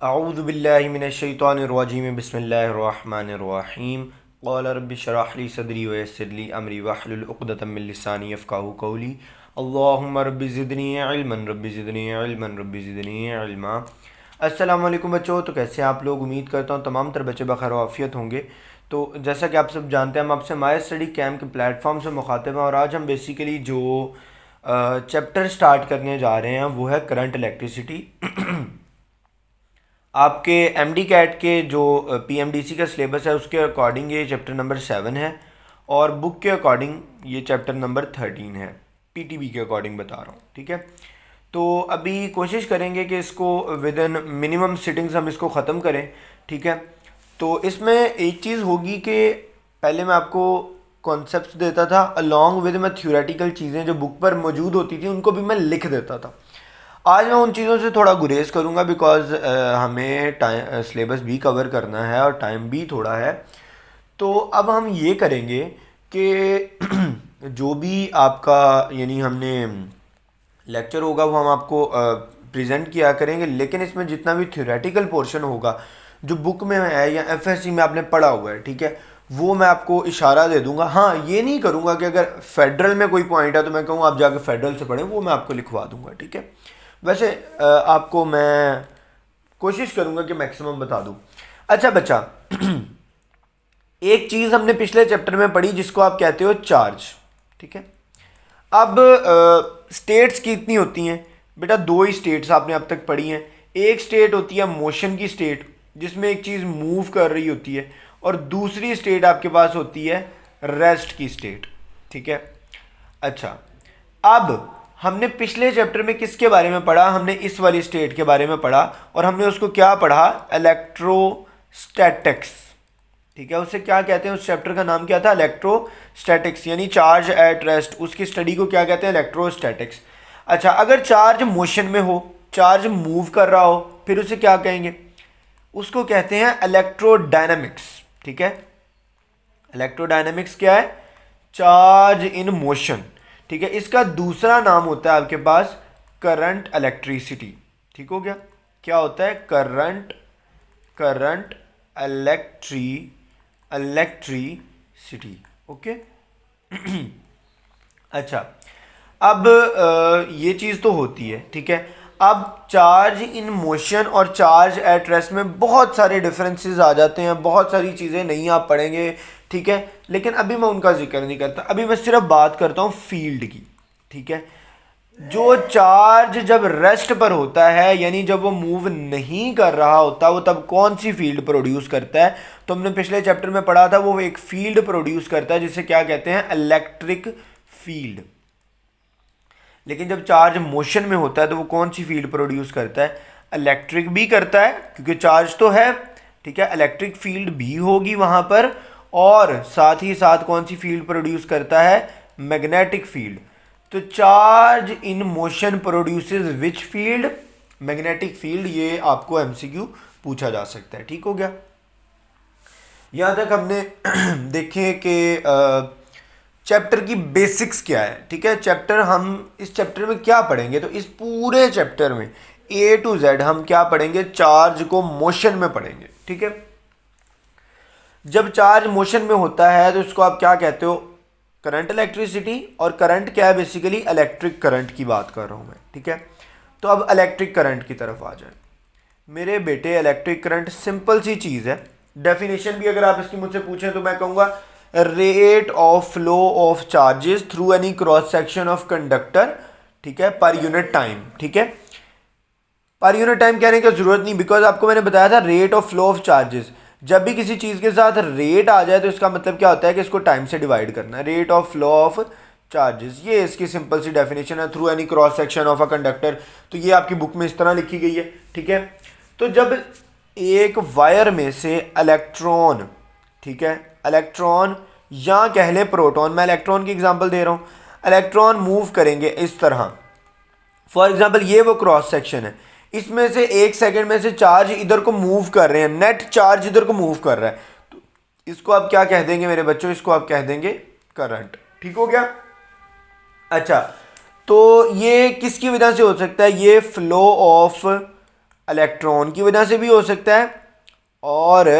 अऊज़ु बिल्लाहि मिनश्शैतानिर्रजीम बिस्मिल्लाहिर्रहमानिर्रहीम क़ाल रब्बि इश्रह ली सदरी व यस्सिर ली अमरी वहलुल उक़दतम मिन लिसानी यफ़क़हू क़ौली अल्लाहुम्मा रब्बि ज़िदनी इल्मा। अस्सलामु अलैकुम बच्चों, तो कैसे हैं आप लोग। उम्मीद करता हूँ तमाम तर बच्चे बखैर आफ़ियत होंगे। तो जैसा कि आप सब जानते हैं, हम आपसे माय स्टडी कैम्प के प्लेटफॉर्म से मुखातिब हैं और आज हम बेसिकली जो चैप्टर स्टार्ट करने जा रहे हैं वो है करंट इलेक्ट्रिसिटी। आपके एमडी कैट के जो पीएमडीसी का सिलेबस है उसके अकॉर्डिंग ये चैप्टर नंबर 7 है और बुक के अकॉर्डिंग ये चैप्टर नंबर 13 है। पीटीबी के अकॉर्डिंग बता रहा हूँ, ठीक है। तो अभी कोशिश करेंगे कि इसको विद इन मिनिमम सिटिंग्स हम इसको ख़त्म करें, ठीक है। तो इसमें एक चीज़ होगी कि पहले मैं आपको कॉन्सेप्ट्स देता था अलॉन्ग विद मैं थ्योरेटिकल चीज़ें जो बुक पर मौजूद होती थी उनको भी मैं लिख देता था। आज मैं उन चीज़ों से थोड़ा गुरेज करूँगा बिकॉज़ हमें टाइम सिलेबस भी कवर करना है और टाइम भी थोड़ा है। तो अब हम ये करेंगे कि जो भी आपका यानी हमने लेक्चर होगा वो हम आपको प्रेजेंट किया करेंगे, लेकिन इसमें जितना भी थ्योरेटिकल पोर्शन होगा जो बुक में है या एफएससी में आपने पढ़ा हुआ है, ठीक है, वो मैं आपको इशारा दे दूंगा। हाँ, ये नहीं करूँगा कि अगर फेडरल में कोई पॉइंट है तो मैं कहूँ आप जाकर फेडरल से पढ़ें, वो मैं आपको लिखवा दूंगा, ठीक है। वैसे आपको मैं कोशिश करूंगा कि मैक्सिमम बता दूं। अच्छा बच्चा, एक चीज़ हमने पिछले चैप्टर में पढ़ी जिसको आप कहते हो चार्ज, ठीक है। अब स्टेट्स कितनी होती हैं बेटा? दो ही स्टेट्स आपने अब तक पढ़ी हैं। एक स्टेट होती है मोशन की स्टेट जिसमें एक चीज़ मूव कर रही होती है, और दूसरी स्टेट आपके पास होती है रेस्ट की स्टेट, ठीक है। अच्छा, अब हमने पिछले चैप्टर में किसके बारे में पढ़ा? हमने इस वाली स्टेट के बारे में पढ़ा और हमने उसको क्या पढ़ा? इलेक्ट्रोस्टैटिक्स, ठीक है। उसे क्या कहते हैं? उस चैप्टर का नाम क्या था? इलेक्ट्रोस्टैटिक्स, यानी चार्ज एट रेस्ट। उसकी स्टडी को क्या कहते हैं? इलेक्ट्रोस्टैटिक्स। अच्छा, अगर चार्ज मोशन में हो, चार्ज मूव कर रहा हो, फिर उसे क्या कहेंगे? उसको कहते हैं इलेक्ट्रोडायनामिक्स, ठीक है। इलेक्ट्रोडायनामिक्स क्या है? चार्ज इन मोशन, ठीक है। इसका दूसरा नाम होता है आपके पास करंट इलेक्ट्रिसिटी, ठीक हो गया। क्या होता है? Current current electricity, okay. अच्छा, अब ये चीज़ तो होती है, ठीक है। अब चार्ज इन मोशन और चार्ज एट रेस्ट में बहुत सारे डिफरेंसेस आ जाते हैं, बहुत सारी चीज़ें नहीं आप पढ़ेंगे, ठीक है। लेकिन अभी मैं उनका जिक्र नहीं करता, अभी मैं सिर्फ बात करता हूँ फील्ड की, ठीक है। जो चार्ज जब रेस्ट पर होता है यानी जब वो मूव नहीं कर रहा होता, वो तब कौन सी फील्ड प्रोड्यूस करता है? तो हमने पिछले चैप्टर में पढ़ा था वो एक फील्ड प्रोड्यूस करता है जिसे क्या कहते हैं? Electric field. लेकिन जब चार्ज मोशन में होता है तो वो कौन सी फील्ड प्रोड्यूस करता है? इलेक्ट्रिक भी करता है क्योंकि चार्ज तो है, ठीक है। इलेक्ट्रिक फील्ड भी होगी वहां पर, और साथ ही साथ कौन सी फील्ड प्रोड्यूस करता है? Magnetic field. तो charge in motion produces which field? Magnetic field. ये आपको एमसीक्यू पूछा जा सकता है, ठीक हो गया। यहां तक हमने देखे कि चैप्टर की बेसिक्स क्या है, ठीक है। चैप्टर हम इस चैप्टर में क्या पढ़ेंगे? तो इस पूरे चैप्टर में ए टू जेड हम क्या पढ़ेंगे? चार्ज को मोशन में पढ़ेंगे, ठीक है। जब चार्ज मोशन में होता है तो इसको आप क्या कहते हो? Current electricity. और करंट क्या है? बेसिकली इलेक्ट्रिक करंट की बात कर रहा हूं मैं, ठीक है। तो अब इलेक्ट्रिक करंट की तरफ आ जाए मेरे बेटे। इलेक्ट्रिक करंट सिंपल सी चीज़ है। डेफिनेशन भी अगर आप इसकी मुझसे पूछें तो मैं कहूँगा rate of flow of charges through any cross section of conductor, ठीक है, पर यूनिट टाइम, ठीक है। पर यूनिट टाइम कहने की जरूरत नहीं, बिकॉज आपको मैंने बताया था rate of flow of charges. जब भी किसी चीज़ के साथ रेट आ जाए तो इसका मतलब क्या होता है कि इसको टाइम से डिवाइड करना है। Rate of flow of charges, ये इसकी सिंपल सी डेफिनेशन है, through any cross section of a conductor. तो ये आपकी बुक में इस तरह लिखी गई है, ठीक है। तो जब एक वायर में से इलेक्ट्रॉन, ठीक है, इलेक्ट्रॉन या कह ले प्रोटॉन, मैं इलेक्ट्रॉन की एग्जांपल दे रहा हूँ, इलेक्ट्रॉन मूव करेंगे इस तरह। फॉर एग्जांपल ये वो क्रॉस सेक्शन है, इसमें से एक सेकंड में से चार्ज इधर को मूव कर रहे हैं, नेट चार्ज इधर को मूव कर रहा है, तो इसको आप क्या कह देंगे मेरे बच्चों? इसको आप कह देंगे करंट, ठीक हो गया। अच्छा, तो ये किसकी वजह से हो सकता है? ये फ्लो ऑफ इलेक्ट्रॉन की वजह से भी हो सकता है और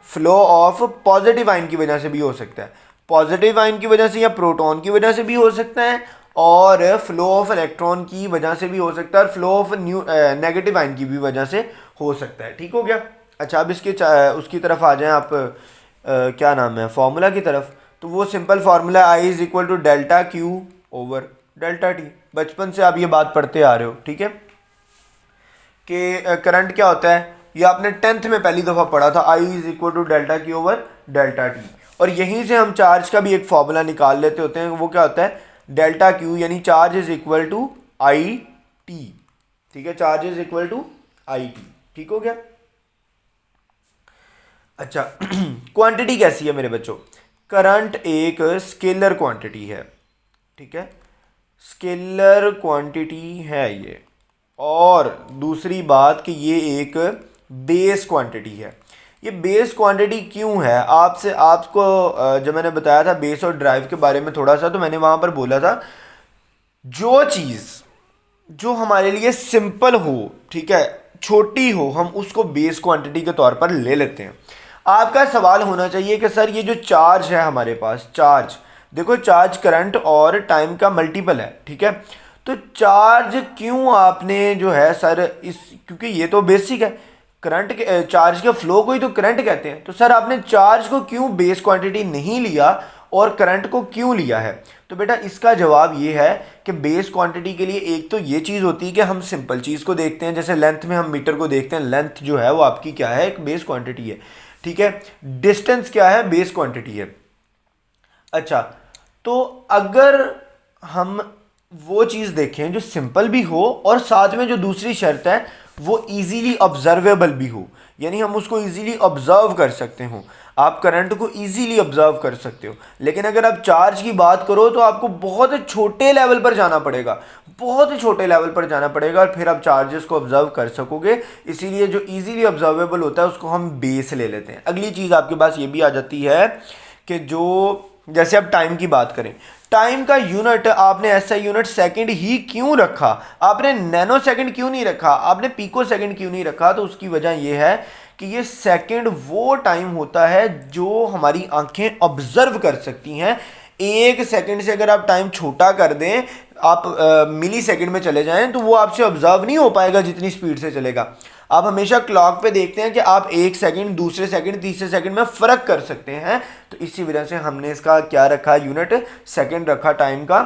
फ्लो ऑफ पॉजिटिव आयन की वजह से भी हो सकता है। पॉजिटिव आयन की वजह से या प्रोटॉन की वजह से भी हो सकता है और फ्लो ऑफ इलेक्ट्रॉन की वजह से भी हो सकता है और फ्लो ऑफ नेगेटिव आयन की भी वजह से हो सकता है। ठीक हो गया। अच्छा, अब इसके उसकी तरफ आ जाएं आप, क्या नाम है, फॉर्मूला की तरफ। तो वो simple formula I is equal to delta Q over delta T. बचपन से आप ये बात पढ़ते आ रहे हो, ठीक है, कि करंट क्या होता है, ये आपने 10th में पहली दफ़ा पढ़ा था, I is equal to delta Q over delta T. और यहीं से हम चार्ज का भी एक फॉर्मूला निकाल लेते होते हैं, वो क्या होता है, डेल्टा क्यू यानी charge is equal to I T. ठीक है, charge is equal to I T. ठीक हो गया। अच्छा, क्वांटिटी कैसी है मेरे बच्चों, करंट एक स्केलर क्वांटिटी है। ठीक है, स्केलर क्वांटिटी है ये। और दूसरी बात कि ये एक बेस क्वांटिटी है। ये बेस क्वांटिटी क्यों है, आपको जब मैंने बताया था बेस और ड्राइव के बारे में थोड़ा सा, तो मैंने वहाँ पर बोला था जो चीज़ जो हमारे लिए सिंपल हो, ठीक है, छोटी हो, हम उसको बेस क्वांटिटी के तौर पर ले लेते हैं। आपका सवाल होना चाहिए कि सर ये जो चार्ज है हमारे पास, चार्ज देखो, चार्ज करंट और टाइम का मल्टीपल है। ठीक है, तो चार्ज क्यों आपने जो है सर क्योंकि ये तो बेसिक है, करंट के चार्ज के फ्लो को ही तो करंट कहते हैं, तो सर आपने चार्ज को क्यों बेस क्वांटिटी नहीं लिया और करंट को क्यों लिया है। तो बेटा इसका जवाब ये है कि बेस क्वांटिटी के लिए एक तो ये चीज़ होती है कि हम सिंपल चीज़ को देखते हैं, जैसे लेंथ में हम मीटर को देखते हैं, लेंथ जो है वो आपकी क्या है, एक बेस क्वांटिटी है। ठीक है, डिस्टेंस क्या है, बेस क्वांटिटी है। अच्छा, तो अगर हम वो चीज़ देखें जो सिंपल भी हो और साथ में जो दूसरी शर्त है वो इजीली ऑब्जर्वेबल भी हो, यानी हम उसको इजीली ऑब्जर्व कर सकते हो, आप करंट को इजीली ऑब्जर्व कर सकते हो। लेकिन अगर आप चार्ज की बात करो तो आपको बहुत छोटे लेवल पर जाना पड़ेगा, बहुत छोटे लेवल पर जाना पड़ेगा और फिर आप चार्जेस को ऑब्जर्व कर सकोगे। इसीलिए जो इजीली ऑब्जर्वेबल होता है उसको हम बेस ले लेते हैं। अगली चीज़ आपके पास ये भी आ जाती है कि जो जैसे अब टाइम की बात करें, टाइम का यूनिट आपने ऐसा यूनिट सेकंड ही क्यों रखा, आपने नैनो सेकंड क्यों नहीं रखा, आपने पिको सेकंड क्यों नहीं रखा। तो उसकी वजह यह है कि ये सेकंड वो टाइम होता है जो हमारी आंखें ऑब्जर्व कर सकती हैं। एक सेकंड से अगर आप टाइम छोटा कर दें, आप मिली सेकंड में चले जाएं, तो वो आपसे ऑब्जर्व नहीं हो पाएगा जितनी स्पीड से चलेगा। आप हमेशा क्लॉक पे देखते हैं कि आप एक सेकंड, दूसरे सेकंड, तीसरे सेकंड में फ़र्क कर सकते हैं। तो इसी वजह से हमने इसका क्या रखा, यूनिट सेकंड रखा टाइम का।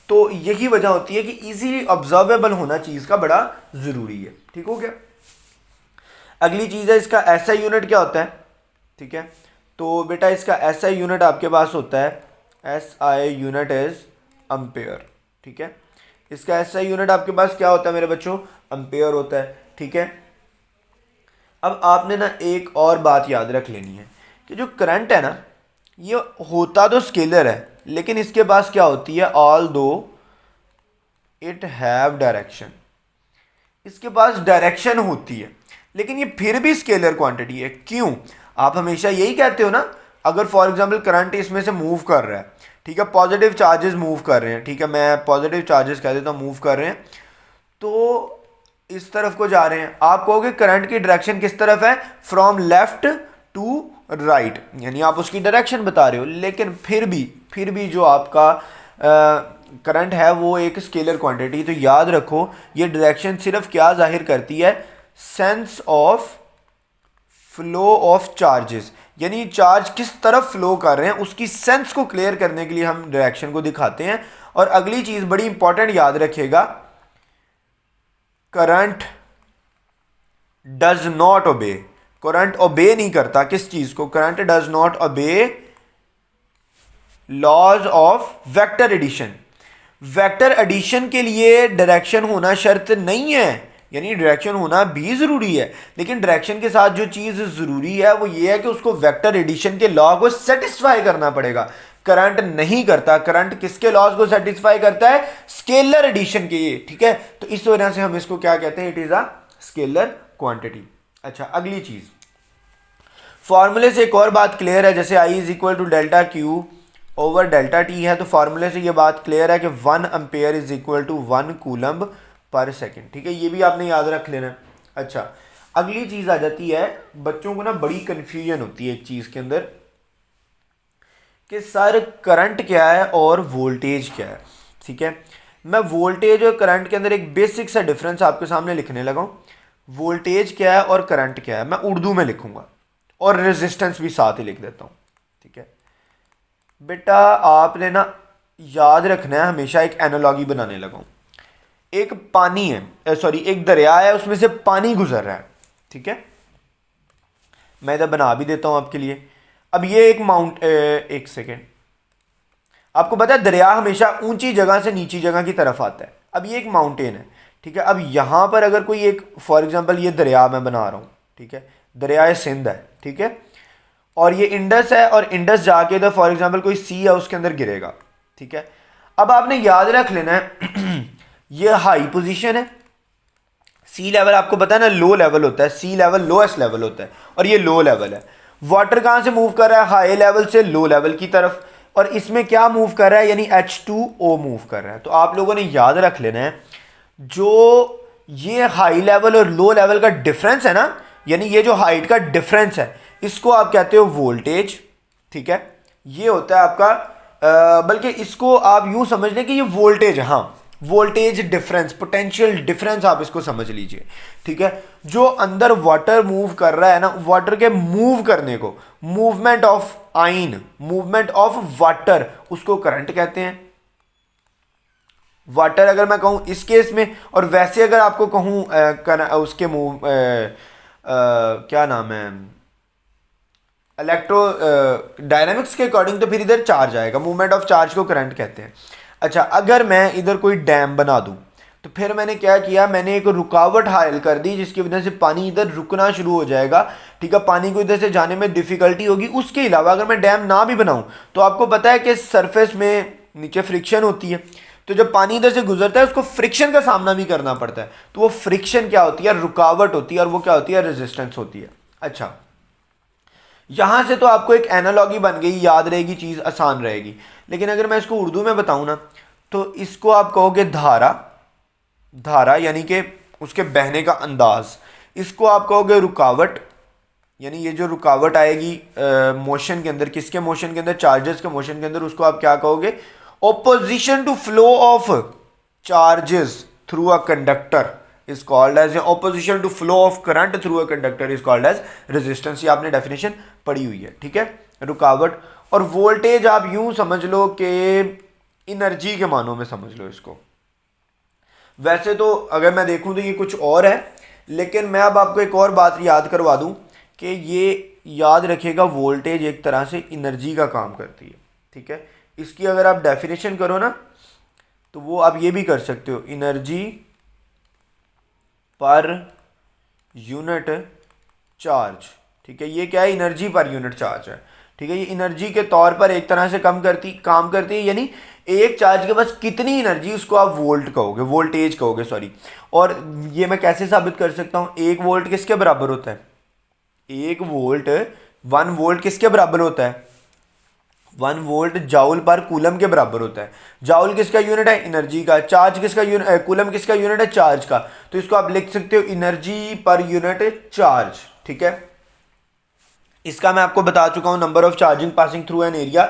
तो यही वजह होती है कि इजीली ऑब्जर्वेबल होना चीज़ का बड़ा ज़रूरी है। ठीक हो गया। अगली चीज़ है इसका ऐसा यूनिट क्या होता है। ठीक है, तो बेटा इसका ऐसा यूनिट आपके पास होता है, SI यूनिट इज अम्पेयर। ठीक है, इसका ऐसा यूनिट आपके पास क्या होता है मेरे बच्चों, अम्पेयर होता है। ठीक है, अब आपने ना एक और बात याद रख लेनी है कि जो करंट है ना, ये होता तो स्केलर है, लेकिन इसके पास क्या होती है, ऑल दो इट हैव डायरेक्शन, इसके पास डायरेक्शन होती है, लेकिन ये फिर भी स्केलर क्वांटिटी है। क्यों, आप हमेशा यही कहते हो ना, अगर फॉर एग्जांपल करंट इसमें से मूव कर रहा है, ठीक है, पॉजिटिव चार्जेस मूव कर रहे हैं, ठीक है, मैं पॉजिटिव चार्जेस कह देता हूँ मूव कर रहे हैं, तो इस तरफ को जा रहे हैं, आप कहोगे करंट की डायरेक्शन किस तरफ है, फ्रॉम लेफ्ट टू राइट, यानी आप उसकी डायरेक्शन बता रहे हो। लेकिन फिर भी जो आपका करंट है वो एक स्केलर क्वांटिटी, तो याद रखो ये डायरेक्शन सिर्फ क्या जाहिर करती है, sense of flow of charges, यानी चार्ज किस तरफ फ्लो कर रहे हैं उसकी सेंस को क्लियर करने के लिए हम डायरेक्शन को दिखाते हैं। और अगली चीज बड़ी इंपॉर्टेंट याद रखिएगा, current does not obey, current obey नहीं करता किस चीज को, current does not obey laws of vector addition. Vector addition के लिए डायरेक्शन होना शर्त नहीं है, यानी डायरेक्शन होना भी जरूरी है, लेकिन डायरेक्शन के साथ जो चीज जरूरी है वो ये है कि उसको वेक्टर एडिशन के लॉ को सेटिस्फाई करना पड़ेगा। करंट नहीं करता, करंट किसके लॉज को सेटिस्फाई करता है, स्केलर एडिशन के। ये ठीक है, तो इस वजह से हम इसको क्या कहते हैं, it is a scalar quantity. अच्छा, अगली चीज फॉर्मूले से एक और बात क्लियर है, जैसे I is equal to delta Q over delta T है, तो फॉर्मूले से ये बात क्लियर है कि 1 ampere is equal to 1 coulomb पर सेकेंड। ठीक है, ये भी आपने याद रख लेना है। अच्छा, अगली चीज आ जाती है, बच्चों को ना बड़ी कंफ्यूजन होती है एक चीज के अंदर कि सर करंट क्या है और वोल्टेज क्या है। ठीक है, मैं वोल्टेज और करंट के अंदर एक बेसिक सा डिफरेंस आपके सामने लिखने लगा हूं। वोल्टेज क्या है और करंट क्या है मैं उर्दू में लिखूंगा और रेजिस्टेंस भी साथ ही लिख देता हूं। ठीक है बेटा, आपने ना याद रखना है, हमेशा एक एनालॉजी बनाने लगा हूं। एक पानी है, सॉरी एक दरिया है, उसमें से पानी गुजर रहा है। ठीक है, मैं इधर बना भी देता हूं आपके लिए। अब ये एक एक सेकेंड, आपको पता है दरिया हमेशा ऊंची जगह से नीची जगह की तरफ आता है। अब ये एक माउंटेन है। ठीक है, अब यहां पर अगर कोई एक, फॉर एग्जांपल ये दरिया मैं बना रहा हूं। ठीक है, दरिया सिंध है। ठीक है, और ये इंडस है, और इंडस जाके इधर फॉर एग्जांपल कोई सी है उसके अंदर गिरेगा। ठीक है, अब आपने याद रख लेना है ये हाई पोजीशन है। सी लेवल आपको पता है ना लो लेवल होता है, सी लेवल लोएस्ट लेवल होता है, और ये लो लेवल है। वाटर कहां से मूव कर रहा है, हाई लेवल से लो लेवल की तरफ, और इसमें क्या मूव कर रहा है, यानी H2O मूव कर रहा है। तो आप लोगों ने याद रख लेना है, जो ये हाई लेवल और लो लेवल का डिफरेंस है ना, यानी ये जो हाइट का डिफरेंस है, इसको आप कहते हो वोल्टेज। ठीक है, ये होता है आपका बल्कि इसको आप यूं समझ लें कि ये वोल्टेज है। हाँ, वोल्टेज डिफरेंस, पोटेंशियल डिफरेंस आप इसको समझ लीजिए। ठीक है, जो अंदर वाटर मूव कर रहा है ना, वाटर के मूव करने को, मूवमेंट ऑफ आइन, मूवमेंट ऑफ वाटर, उसको करंट कहते हैं। वाटर अगर मैं कहूं इस केस में, और वैसे अगर आपको कहूं उसके मूव क्या नाम है, इलेक्ट्रो डायनामिक्स के अकॉर्डिंग, तो फिर इधर चार्ज आएगा, मूवमेंट ऑफ चार्ज को करंट कहते हैं। अच्छा, अगर मैं इधर कोई डैम बना दूं, तो फिर मैंने क्या किया, मैंने एक रुकावट हायल कर दी जिसकी वजह से पानी इधर रुकना शुरू हो जाएगा। ठीक है, पानी को इधर से जाने में डिफिकल्टी होगी। उसके अलावा अगर मैं डैम ना भी बनाऊं, तो आपको पता है कि सरफेस में नीचे फ्रिक्शन होती है, तो जब पानी इधर से गुजरता है उसको फ्रिक्शन का सामना भी करना पड़ता है। तो वो फ्रिक्शन क्या होती है, रुकावट होती है, और वो क्या होती है, रेजिस्टेंस होती है। अच्छा, यहां से तो आपको एक एनालॉगी बन गई, याद रहेगी, चीज आसान रहेगी। लेकिन अगर मैं इसको उर्दू में बताऊं ना, तो इसको आप कहोगे धारा, धारा यानी कि उसके बहने का अंदाज। इसको आप कहोगे रुकावट, यानी ये जो रुकावट आएगी मोशन के अंदर, किसके मोशन के अंदर, चार्जेस के मोशन के अंदर, उसको आप क्या कहोगे, opposition to flow of charges through a conductor is called as opposition to flow of current through a conductor is called as resistance। ये आपने डेफिनेशन पढ़ी हुई है। ठीक है, रुकावट। और वोल्टेज आप यूं समझ लो कि एनर्जी के मानों में समझ लो इसको। वैसे तो अगर मैं देखूं तो ये कुछ और है, लेकिन मैं अब आपको एक और बात याद करवा दूं कि ये याद रखिएगा, वोल्टेज एक तरह से एनर्जी का काम करती है। ठीक है, इसकी अगर आप डेफिनेशन करो ना, तो वो आप ये भी कर सकते हो, एनर्जी पर यूनिट चार्ज। ठीक है, ये क्या है, एनर्जी पर यूनिट चार्ज है। ठीक है, ये एनर्जी के तौर पर एक तरह से काम करती है, यानी एक चार्ज के पास कितनी एनर्जी, उसको आप वोल्ट कहोगे, वोल्टेज कहोगे, सॉरी। और ये मैं कैसे साबित कर सकता हूं, एक वोल्ट किसके बराबर होता है, एक वोल्ट, 1 वोल्ट किसके बराबर होता है, 1 वोल्ट जाउल पर कूलम के बराबर होता है। जाउल किसका यूनिट है, एनर्जी का। चार्ज किसका यूनिट, कूलम किसका यूनिट है, चार्ज का। तो इसको आप लिख सकते हो एनर्जी पर यूनिट चार्ज। ठीक है, इसका मैं आपको बता चुका हूं, number of charging passing through an area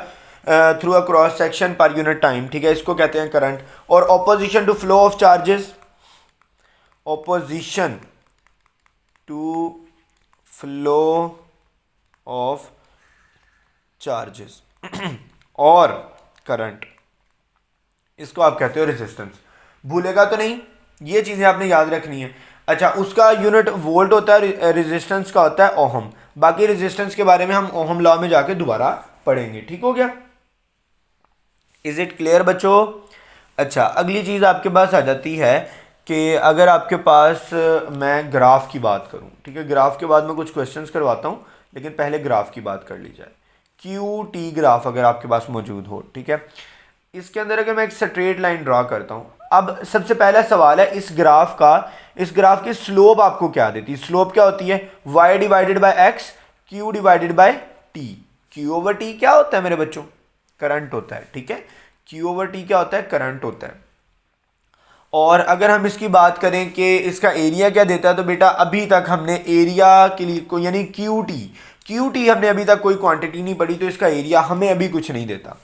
through a cross section per unit time. ठीक है, इसको कहते हैं करंट। और opposition to flow of charges, opposition to flow of charges और करंट, इसको आप कहते हो रेजिस्टेंस। भूलेगा तो नहीं, ये चीजें आपने याद रखनी है। अच्छा, उसका यूनिट वोल्ट होता है, रेजिस्टेंस का होता है ओहम। बाकी रेजिस्टेंस के बारे में हम ओहम लॉ में जाके दोबारा पढ़ेंगे। ठीक हो गया, इज इट क्लियर बच्चों। अच्छा, अगली चीज आपके पास आ जाती है कि अगर आपके पास मैं ग्राफ की बात करूं, ठीक है, ग्राफ के बाद मैं कुछ क्वेश्चंस करवाता हूं, लेकिन पहले ग्राफ की बात कर ली जाए। क्यू टी ग्राफ अगर आपके पास मौजूद हो, ठीक है, इसके अंदर अगर मैं एक स्ट्रेट लाइन ड्रॉ करता हूं, अब सबसे पहला सवाल है इस ग्राफ की स्लोप आपको क्या देती है। स्लोप क्या होती है, y divided by x, Q divided by T. Q over T क्या होता है मेरे बच्चों, करंट होता है। ठीक है, क्यू ओवर टी क्या होता है, करंट होता है। और अगर हम इसकी बात करें कि इसका एरिया क्या देता है, तो बेटा अभी तक हमने एरिया के लिए कोई यानी क्यू टी हमने अभी तक कोई क्वांटिटी नहीं पढ़ी, तो इसका एरिया हमें अभी कुछ नहीं देता।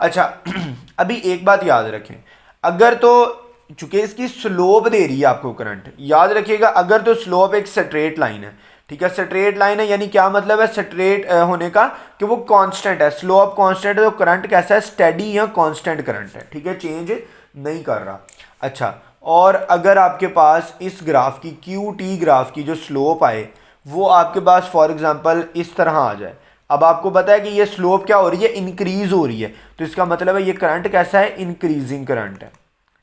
अच्छा अभी एक बात याद रखें, अगर तो चूंकि इसकी स्लोप दे रही है आपको करंट, याद रखिएगा अगर तो स्लोप एक स्ट्रेट लाइन है, ठीक है, स्ट्रेट लाइन है यानी क्या मतलब है स्ट्रेट होने का कि वो कांस्टेंट है, स्लोप कांस्टेंट है, तो करंट कैसा है, स्टेडी या कांस्टेंट करंट है, ठीक है, चेंज नहीं कर रहा। अच्छा, और अगर आपके पास इस ग्राफ की क्यू टी ग्राफ की जो स्लोप आए वो आपके पास फॉर एग्जांपल इस तरह आ जाए, अब आपको पता है कि ये स्लोप क्या हो रही है, इंक्रीज हो रही है, तो इसका मतलब है ये करंट कैसा है, इंक्रीजिंग करंट है,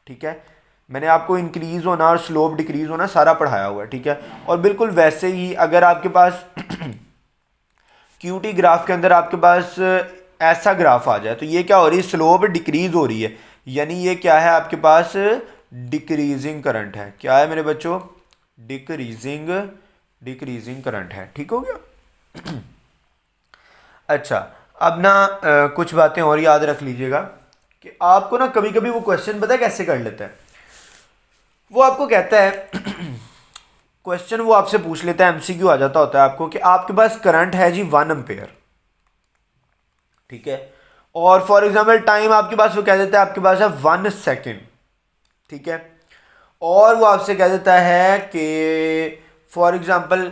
ठीक है। मैंने आपको इंक्रीज होना और स्लोप डिक्रीज होना सारा पढ़ाया हुआ है, ठीक है। और बिल्कुल वैसे ही अगर आपके पास क्यू टी ग्राफ के अंदर आपके पास ऐसा ग्राफ आ जाए, तो ये क्या हो रही है, स्लोप डिक्रीज हो रही है, यानी ये क्या है आपके पास, डिक्रीजिंग करंट है। क्या है मेरे बच्चों, डिक्रीजिंग करंट है, ठीक हो गया। अच्छा, अब ना कुछ बातें और याद रख लीजिएगा कि आपको ना कभी कभी वो क्वेश्चन पता है कैसे कर लेता है, वो आपको कहता है क्वेश्चन वो आपसे पूछ लेता है, एमसीक्यू आ जाता होता है आपको कि आपके पास करंट है जी 1 एम्पेयर, ठीक है, और फॉर एग्जांपल टाइम आपके पास वो कह देता है आपके पास है 1 सेकेंड, ठीक है, और वो आपसे कह देता है कि फॉर एग्जांपल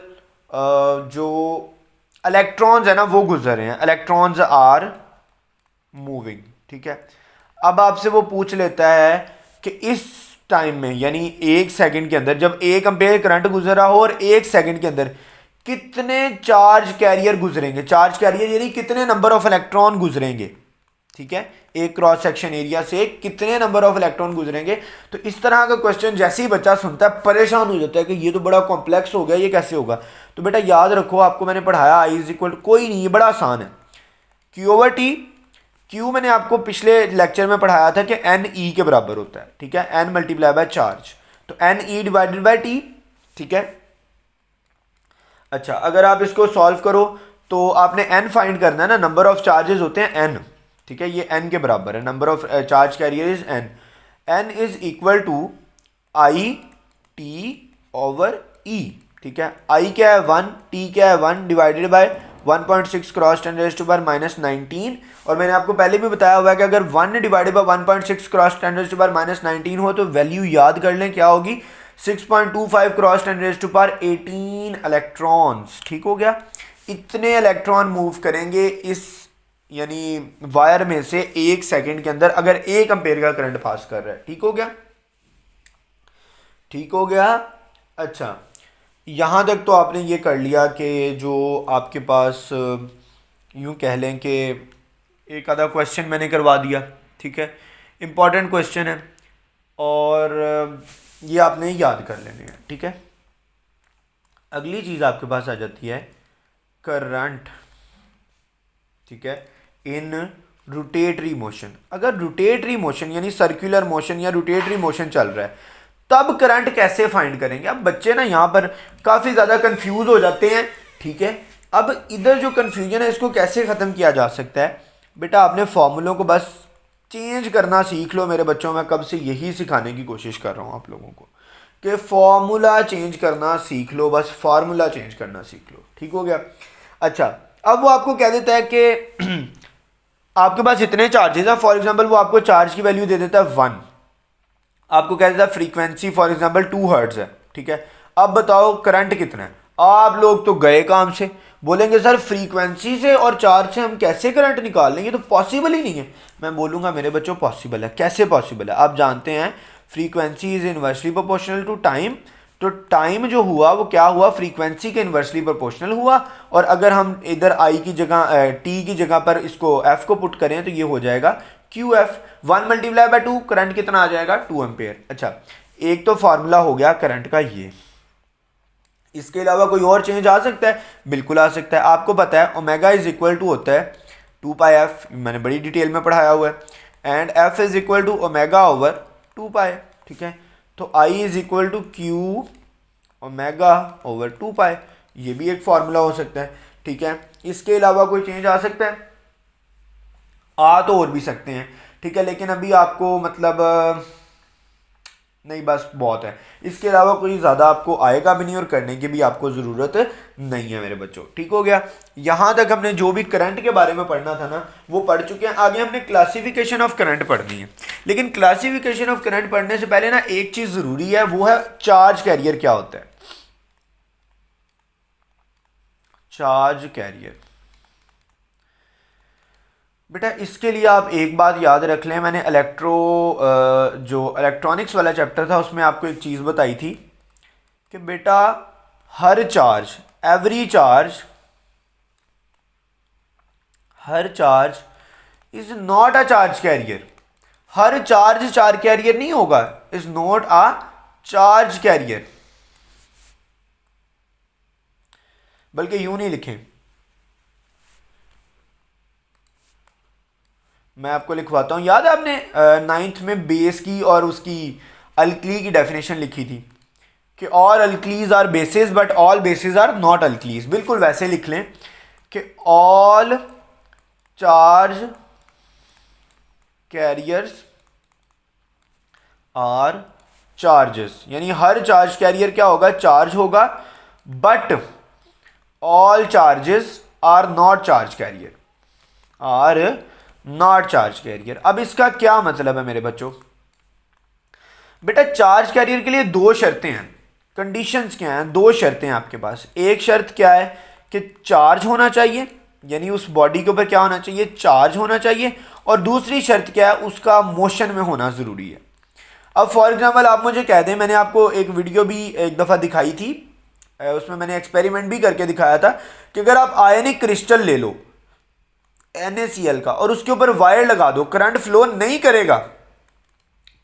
जो इलेक्ट्रॉन्स है ना वो गुजर रहे हैं, इलेक्ट्रॉन्स आर मूविंग, ठीक है। अब आपसे वो पूछ लेता है कि इस टाइम में यानी 1 सेकंड के अंदर जब 1 एम्पेयर करंट गुजर रहा हो और 1 सेकंड के अंदर कितने चार्ज कैरियर गुजरेंगे, चार्ज कैरियर यानी कितने नंबर ऑफ इलेक्ट्रॉन गुजरेंगे, ठीक है, एक क्रॉस सेक्शन एरिया से कितने नंबर ऑफ इलेक्ट्रॉन गुजरेंगे। तो इस तरह का क्वेश्चन जैसे ही बच्चा सुनता है परेशान हो जाता है कि ये तो बड़ा कॉम्प्लेक्स हो गया, ये कैसे होगा। तो बेटा याद रखो, आपको मैंने पढ़ाया आई इज इक्वल, कोई नहीं, ये बड़ा आसान है, क्यू ओवर टी, क्यू मैंने आपको पिछले लेक्चर में पढ़ाया था कि एन ई के बराबर होता है, ठीक है, एन मल्टीप्लाई बाय चार्ज, तो N E divided by T, ठीक है। अच्छा, अगर आप इसको सॉल्व करो तो आपने एन फाइंड करना है ना, नंबर ऑफ चार्जेस होते हैं एन, ठीक है, ये एन के बराबर है, number of charge carrier is N, N is equal to I T over E, ठीक है, आई क्या है 1, टी क्या है 1 डिवाइडेड बाय 1.6 क्रॉस 10⁻⁻19, और मैंने आपको पहले भी बताया हुआ है कि अगर 1 डिवाइडेड बाय 1.6 क्रॉस 10⁻⁻19 हो तो वैल्यू याद कर लें क्या होगी, 6.25 क्रॉस 10⁻18 इलेक्ट्रॉन्स, ठीक हो गया। इतने इलेक्ट्रॉन मूव करेंगे इस यानी वायर में से 1 सेकंड के अंदर अगर 1 एम्पेयर का करंट पास कर रहा है, ठीक हो गया, ठीक हो गया। अच्छा, यहाँ तक तो आपने ये कर लिया कि जो आपके पास यूँ कह लें कि एक आधा क्वेश्चन मैंने करवा दिया, ठीक है, इम्पॉर्टेंट क्वेश्चन है और ये आपने याद कर लेने हैं, ठीक है। अगली चीज़ आपके पास आ जाती है करंट, ठीक है, इन रोटेटरी मोशन। अगर रोटेटरी मोशन यानी सर्कुलर मोशन या रोटेटरी मोशन चल रहा है तब करंट कैसे फाइंड करेंगे। अब बच्चे ना यहाँ पर काफ़ी ज़्यादा कंफ्यूज हो जाते हैं, ठीक है। अब इधर जो कंफ्यूजन है इसको कैसे ख़त्म किया जा सकता है, बेटा आपने फॉर्मूलों को बस चेंज करना सीख लो मेरे बच्चों, मैं कब से यही सिखाने की कोशिश कर रहा हूँ आप लोगों को कि फॉर्मूला चेंज करना सीख लो, बस फार्मूला चेंज करना सीख लो, ठीक हो गया। अच्छा, अब वो आपको कह देता है कि आपके पास इतने चार्जेस है, फॉर एग्जांपल वो आपको चार्ज की वैल्यू दे देता है 1, आपको कह देता है फ्रीक्वेंसी फॉर एग्जांपल 2 हर्ट्ज है, ठीक है। अब बताओ करंट कितना है, आप लोग तो गए काम से, बोलेंगे सर फ्रीक्वेंसी से और चार्ज से हम कैसे करंट निकाल लेंगे, तो पॉसिबल ही नहीं है। मैं बोलूँगा मेरे बच्चों पॉसिबल है। कैसे पॉसिबल है, आप जानते हैं frequency is inversely proportional to time, तो टाइम जो हुआ वो क्या हुआ, फ्रीक्वेंसी के इन्वर्सली प्रोपोर्शनल हुआ, और अगर हम इधर आई की जगह टी की जगह पर इसको एफ को पुट करें तो ये हो जाएगा Q F, 1 multiply by 2, current कितना आ जाएगा 2 एम्पेयर। अच्छा, एक तो फार्मूला हो गया करंट का ये, इसके अलावा कोई और चेंज आ सकता है, बिल्कुल आ सकता है। आपको पता है ओमेगा इज इक्वल टू होता है 2 पाई एफ, मैंने बड़ी डिटेल में पढ़ाया हुआ है, and F is equal to omega over 2 pi, ठीक है। तो I is equal to Q omega over 2 pi, ये भी एक फार्मूला हो सकता है, ठीक है। इसके अलावा कोई चेंज आ सकता है, आ तो और भी सकते हैं, ठीक है, लेकिन अभी आपको मतलब नहीं, बस बहुत है। इसके अलावा कोई ज़्यादा आपको आएगा भी नहीं और करने की भी आपको ज़रूरत नहीं है मेरे बच्चों। ठीक हो गया। यहाँ तक हमने जो भी करंट के बारे में पढ़ना था ना वो पढ़ चुके हैं। आगे हमने क्लासिफिकेशन ऑफ करंट पढ़नी है, लेकिन क्लासिफिकेशन ऑफ करंट पढ़ने से पहले ना एक चीज़ ज़रूरी है, वो है चार्ज कैरियर क्या होता है। चार्ज कैरियर बेटा, इसके लिए आप एक बात याद रख लें। मैंने जो इलेक्ट्रॉनिक्स वाला चैप्टर था उसमें आपको एक चीज़ बताई थी कि बेटा हर चार्ज, हर charge is not a charge carrier. हर चार्ज कैरियर नहीं होगा, is not a charge carrier. बल्कि यूं नहीं लिखें, मैं आपको लिखवाता हूँ। याद है आपने नाइन्थ में बेस की और उसकी अल्कली की डेफिनेशन लिखी थी कि all alkalis are bases but all bases are not alkalis. बिल्कुल वैसे लिख लें कि all charge carriers are charges, यानी हर चार्ज कैरियर क्या होगा, चार्ज होगा, but all charges are not charge carrier, are not charge carrier. अब इसका क्या मतलब है मेरे बच्चों? बेटा चार्ज कैरियर के लिए दो शर्तें हैं, कंडीशंस क्या हैं, दो शर्तें हैं आपके पास। एक शर्त क्या है कि चार्ज होना चाहिए, यानी उस बॉडी के ऊपर क्या होना चाहिए, चार्ज होना चाहिए। और दूसरी शर्त क्या है, उसका मोशन में होना ज़रूरी है। अब फॉर एग्जांपल आप मुझे कह दें, मैंने आपको एक वीडियो भी एक दफ़ा दिखाई थी, उसमें मैंने एक्सपेरिमेंट भी करके दिखाया था कि अगर आप आयनिक क्रिस्टल ले लो NaCl का और उसके ऊपर वायर लगा दो, करंट फ्लो नहीं करेगा।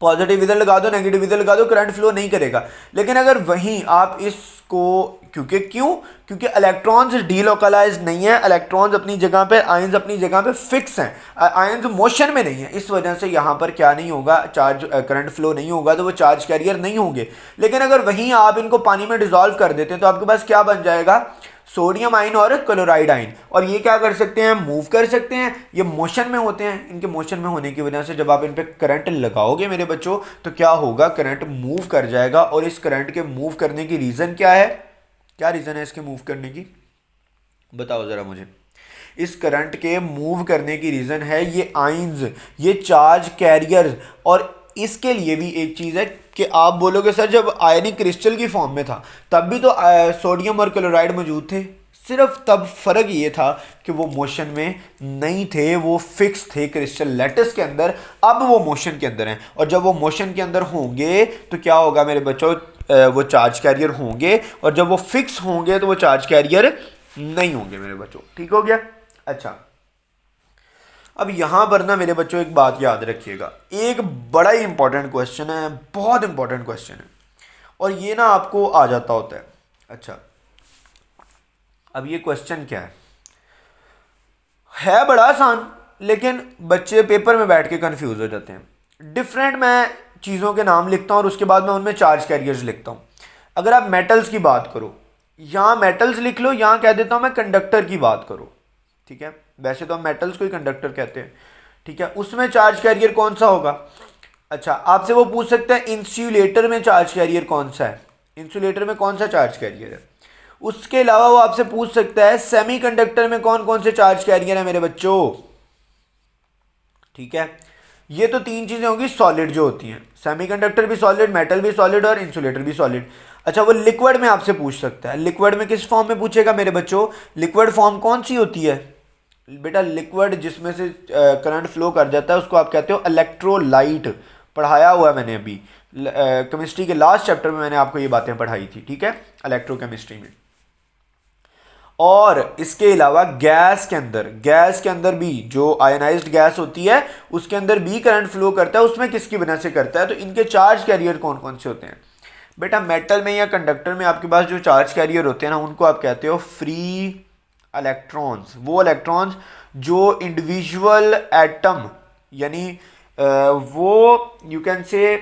पॉजिटिव इधर लगा दो, नेगेटिव इधर लगा दो, करंट फ्लो नहीं करेगा। लेकिन अगर वहीं आप इसको क्योंकि इलेक्ट्रॉन्स डीलोकलाइज नहीं है, इलेक्ट्रॉन्स अपनी जगह पे, आयंस अपनी जगह पे फिक्स हैं, आयंस मोशन में नहीं है, इस वजह से यहाँ पर क्या नहीं होगा, चार्ज करंट फ्लो नहीं होगा, तो वो चार्ज कैरियर नहीं होंगे। लेकिन अगर वहीं आप इनको पानी में डिजोल्व कर देते हैं तो आपके पास क्या बन जाएगा, सोडियम आयन और क्लोराइड आयन। और ये क्या कर सकते हैं, मूव कर सकते हैं, ये मोशन में होते हैं। इनके मोशन में होने की वजह से जब आप इन पे करंट लगाओगे मेरे बच्चों तो क्या होगा, करंट मूव कर जाएगा। और इस करंट के मूव करने की रीज़न क्या है, क्या रीज़न है इसके मूव करने की, बताओ ज़रा मुझे। इस करंट के मूव करने की रीज़न है ये आयंस, ये चार्ज कैरियर्स। और इसके लिए भी एक चीज़ है कि आप बोलोगे सर जब आयनिक क्रिस्टल की फॉर्म में था तब भी तो सोडियम और क्लोराइड मौजूद थे, सिर्फ तब फर्क ये था कि वो मोशन में नहीं थे, वो फिक्स थे क्रिस्टल लैटिस के अंदर। अब वो मोशन के अंदर हैं, और जब वो मोशन के अंदर होंगे तो क्या होगा मेरे बच्चों, वो चार्ज कैरियर होंगे, और जब वो फिक्स होंगे तो वो चार्ज कैरियर नहीं होंगे मेरे बच्चों। ठीक हो गया। अच्छा, अब यहां पर ना मेरे बच्चों एक बात याद रखिएगा, एक बड़ा ही इंपॉर्टेंट क्वेश्चन है, बहुत इंपॉर्टेंट क्वेश्चन है, और ये ना आपको आ जाता होता है। अच्छा, अब ये क्वेश्चन क्या है बड़ा आसान, लेकिन बच्चे पेपर में बैठ के कंफ्यूज हो जाते हैं। डिफरेंट मैं चीज़ों के नाम लिखता हूँ और उसके बाद मैं उनमें चार्ज कैरियर्स लिखता हूँ। अगर आप मेटल्स की बात करो, यहाँ मेटल्स लिख लो, यहाँ कह देता हूँ मैं कंडक्टर की बात करो। ठीक है, वैसे तो हम मेटल्स को ही कंडक्टर कहते हैं। ठीक है, उसमें चार्ज कैरियर कौन सा होगा? अच्छा, आपसे वो पूछ सकते हैं इंसुलेटर में चार्ज कैरियर कौन सा है, इंसुलेटर में कौन सा चार्ज कैरियर है। उसके अलावा वो आपसे पूछ सकता है सेमीकंडक्टर में कौन कौन से चार्ज कैरियर है मेरे बच्चों। ठीक है, ये तो तीन चीजें होंगी सॉलिड जो होती हैं, सेमीकंडक्टर भी सॉलिड, मेटल भी सॉलिड और इंसुलेटर भी सॉलिड। अच्छा, वो लिक्विड में आपसे पूछ सकता है, लिक्विड में किस फॉर्म में पूछेगा मेरे बच्चों, लिक्विड फॉर्म कौन सी होती है बेटा, लिक्विड जिसमें से करंट फ्लो कर जाता है उसको आप कहते हो इलेक्ट्रोलाइट। पढ़ाया हुआ है मैंने अभी केमिस्ट्री के लास्ट चैप्टर में, मैंने आपको ये बातें पढ़ाई थी। ठीक है, इलेक्ट्रोकेमिस्ट्री में। और इसके अलावा गैस के अंदर भी जो आयनाइज्ड गैस होती है उसके अंदर भी करंट फ्लो करता है, उसमें किसकी वजह से करता है, तो इनके चार्ज कैरियर कौन कौन से होते हैं बेटा। मेटल में या कंडक्टर में आपके पास जो चार्ज कैरियर होते हैं ना उनको आप कहते हो फ्री इलेक्ट्रॉन्स। वो इलेक्ट्रॉन्स जो इंडिविजुअल एटम, यानी वो यू कैन से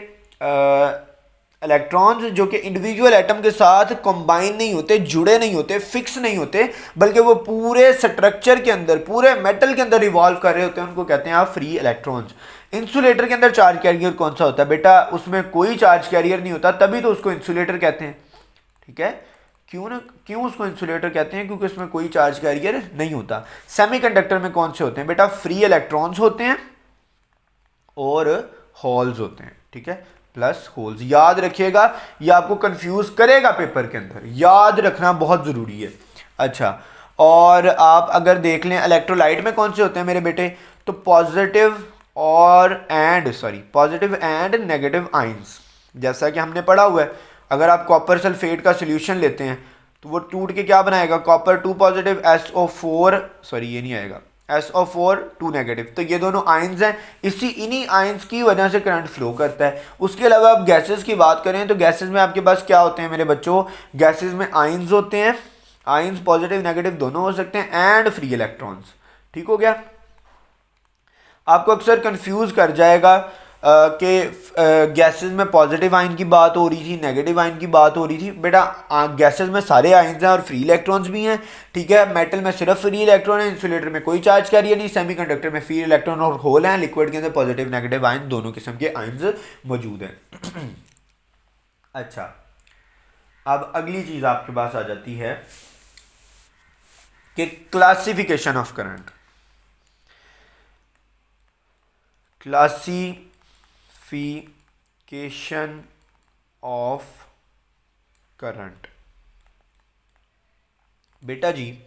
इलेक्ट्रॉन्स जो कि इंडिविजुअल एटम के साथ कंबाइन नहीं होते, जुड़े नहीं होते, फिक्स नहीं होते, बल्कि वो पूरे स्ट्रक्चर के अंदर, पूरे मेटल के अंदर रिवॉल्व कर रहे होते हैं, उनको कहते हैं आप फ्री इलेक्ट्रॉन्स। इंसुलेटर के अंदर चार्ज कैरियर कौन सा होता है बेटा? उसमें कोई चार्ज कैरियर नहीं होता, तभी तो उसको इंसुलेटर कहते हैं। ठीक है, क्यों उसको इंसुलेटर कहते हैं? क्योंकि उसमें कोई चार्ज कैरियर नहीं होता। सेमीकंडक्टर में कौन से होते हैं बेटा? फ्री इलेक्ट्रॉन्स होते हैं और होल्स होते हैं। ठीक है, प्लस होल्स। याद रखिएगा, ये आपको कंफ्यूज करेगा पेपर के अंदर, याद रखना बहुत जरूरी है। अच्छा, और आप अगर देख लें इलेक्ट्रोलाइट में कौन से होते हैं मेरे बेटे? तो पॉजिटिव एंड नेगेटिव आइंस, जैसा कि हमने पढ़ा हुआ है। अगर आप कॉपर सल्फेट का सोल्यूशन लेते हैं तो वो टूट के क्या बनाएगा? कॉपर 2 पॉजिटिव, SO4, सॉरी ये नहीं आएगा, SO4 2 नेगेटिव। तो ये दोनों आयंस हैं, इन्हीं आयंस की वजह से करंट फ्लो करता है। उसके अलावा आप गैसेस की बात करें तो गैसेस में आपके पास क्या होते हैं मेरे बच्चों? गैसेस में आयंस होते हैं, आयंस पॉजिटिव नेगेटिव दोनों हो सकते हैं, एंड फ्री इलेक्ट्रॉन्स। ठीक हो गया? आपको अक्सर कंफ्यूज कर जाएगा कि गैसेस में पॉजिटिव आयन की बात हो रही थी, नेगेटिव आयन की बात हो रही थी। बेटा गैसेस में सारे आयन्स हैं और फ्री इलेक्ट्रॉन्स भी हैं। ठीक है, मेटल में सिर्फ फ्री इलेक्ट्रॉन है, इंसुलेटर में कोई चार्ज कैरियर नहीं, सेमीकंडक्टर में फ्री इलेक्ट्रॉन और होल हैं, लिक्विड के अंदर पॉजिटिव नेगेटिव आयन दोनों किस्म के आयन्स मौजूद हैं। अच्छा, अब अगली चीज आपके पास आ जाती है कि classification of current. Classification of current. बेटा जी,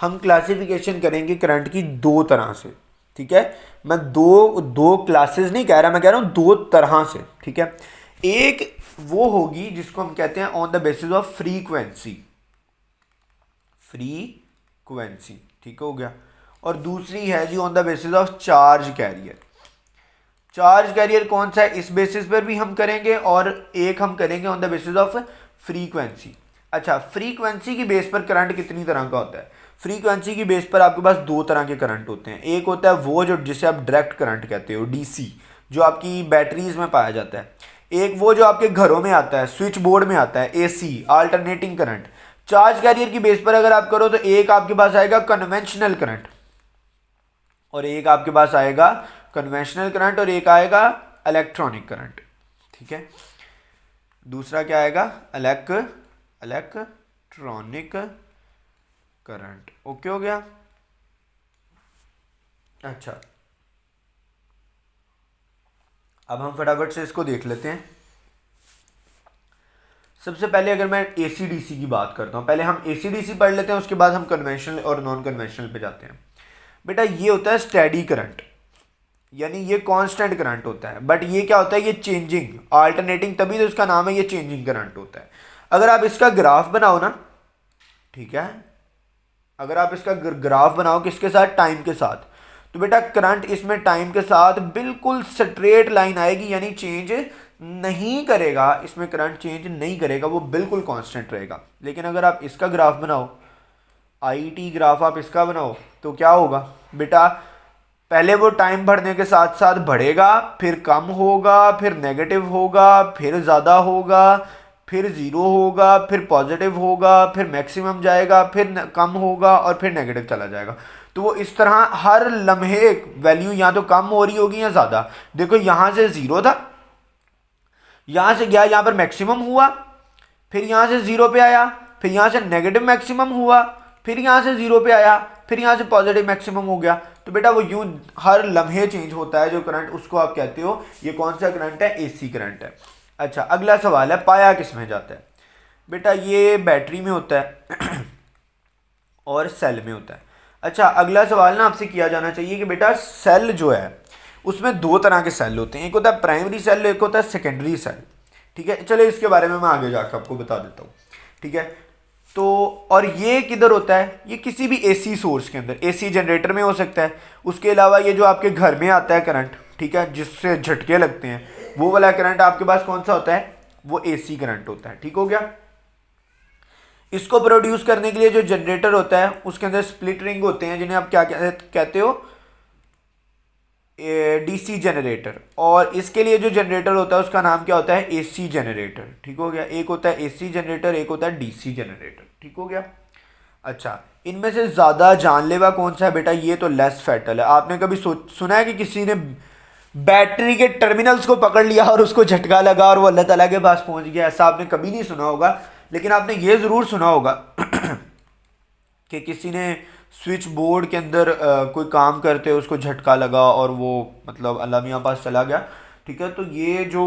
हम क्लासिफिकेशन करेंगे करंट की दो तरह से। ठीक है, मैं दो क्लासेस नहीं कह रहा, मैं कह रहा हूं दो तरह से। ठीक है, एक वो होगी जिसको हम कहते हैं on the basis of frequency, ठीक हो गया। और दूसरी है जी on the basis of charge carrier. Charge carrier कौन सा है, इस बेसिस पर भी हम करेंगे, और एक हम करेंगे on the basis of frequency. अच्छा, फ्रीक्वेंसी की बेस पर करंट कितनी तरह का होता है? फ्रीक्वेंसी की बेस पर आपके पास दो तरह के करंट होते हैं। एक होता है वो जो जिसे आप डायरेक्ट करंट कहते हो, डीसी, जो आपकी बैटरीज में पाया जाता है। एक वो जो आपके घरों में आता है, स्विच बोर्ड में आता है, AC, alternating current. Charge carrier की बेस पर अगर आप करो तो एक आपके पास आएगा कन्वेंशनल करंट, और एक आपके पास आएगा कन्वेंशनल करंट, और एक आएगा इलेक्ट्रॉनिक करंट। ठीक है, दूसरा क्या आएगा? Electronic current. ओके हो गया? अच्छा, अब हम फटाफट से इसको देख लेते हैं। सबसे पहले अगर मैं एसी डीसी की बात करता हूं, पहले हम एसी डीसी पढ़ लेते हैं, उसके बाद हम कन्वेंशनल और नॉन कन्वेंशनल पे जाते हैं। बेटा ये होता है स्टेडी करंट, यानी ये कांस्टेंट करंट होता है, बट ये क्या होता है? ये चेंजिंग, अल्टरनेटिंग, तभी तो इसका नाम है, ये चेंजिंग करंट होता है। अगर आप इसका ग्राफ बनाओ ना, ठीक है, अगर आप इसका ग्राफ बनाओ किसके साथ? टाइम के साथ, तो बेटा करंट इसमें टाइम के साथ बिल्कुल स्ट्रेट लाइन आएगी, यानी चेंज नहीं करेगा, इसमें करंट चेंज नहीं करेगा, वो बिल्कुल कांस्टेंट रहेगा। लेकिन अगर आप इसका ग्राफ बनाओ, आईटी ग्राफ आप इसका बनाओ, तो क्या होगा बेटा? पहले वो टाइम बढ़ने के साथ साथ बढ़ेगा, फिर कम होगा, फिर नेगेटिव होगा, फिर ज़्यादा होगा, फिर ज़ीरो होगा, फिर पॉजिटिव होगा, फिर मैक्सिमम जाएगा, फिर कम होगा, और फिर नेगेटिव चला जाएगा। तो वो इस तरह हर लम्हे वैल्यू या तो कम हो रही होगी या ज़्यादा। देखो यहाँ से ज़ीरो था, यहाँ से गया, यहाँ पर मैक्सिमम हुआ, फिर यहाँ से ज़ीरो पे आया, फिर यहाँ से नेगेटिव मैक्सिमम हुआ, फिर यहाँ से ज़ीरो पे आया, फिर यहाँ से पॉजिटिव मैक्सिमम हो गया। तो बेटा वो यूं हर लम्हे चेंज होता है जो करंट, उसको आप कहते हो ये कौन सा करंट है? एसी करंट है। अच्छा, अगला सवाल है पाया किस में जाता है? बेटा ये बैटरी में होता है और सेल में होता है। अच्छा, अगला सवाल ना आपसे किया जाना चाहिए कि बेटा सेल जो है उसमें दो तरह के सेल होते हैं, एक होता है प्राइमरी सेल, एक होता है सेकेंडरी सेल। ठीक है, चलो इसके बारे में मैं आगे जाकर आपको बता देता हूँ। ठीक है, तो और ये किधर होता है? ये किसी भी एसी सोर्स के अंदर, एसी जनरेटर में हो सकता है। उसके अलावा ये जो आपके घर में आता है करंट, ठीक है, जिससे झटके लगते हैं, वो वाला करंट आपके पास कौन सा होता है? वो एसी करंट होता है। ठीक हो गया? इसको प्रोड्यूस करने के लिए जो जनरेटर होता है उसके अंदर स्प्लिट रिंग होते हैं, जिन्हें आप क्या कहते हो? डीसी जनरेटर, और इसके लिए जो जनरेटर होता है उसका नाम क्या होता है, एसी जनरेटर। ठीक हो गया, एक होता है एसी जनरेटर, एक होता है डीसी जनरेटर। ठीक हो गया। अच्छा, इनमें से ज़्यादा जानलेवा कौन सा है बेटा, ये तो लेस फैटल है। आपने कभी सुना है कि किसी ने बैटरी के टर्मिनल्स को पकड़ लिया और उसको झटका लगा और वो अल्लाह ताला के पास पहुंच गया? ऐसा आपने कभी नहीं सुना होगा, लेकिन आपने ये ज़रूर सुना होगा कि किसी ने स्विच बोर्ड के अंदर कोई काम करते हुए उसको झटका लगा और वो मतलब अल्लाह मियाँ पास चला गया। ठीक है, तो ये जो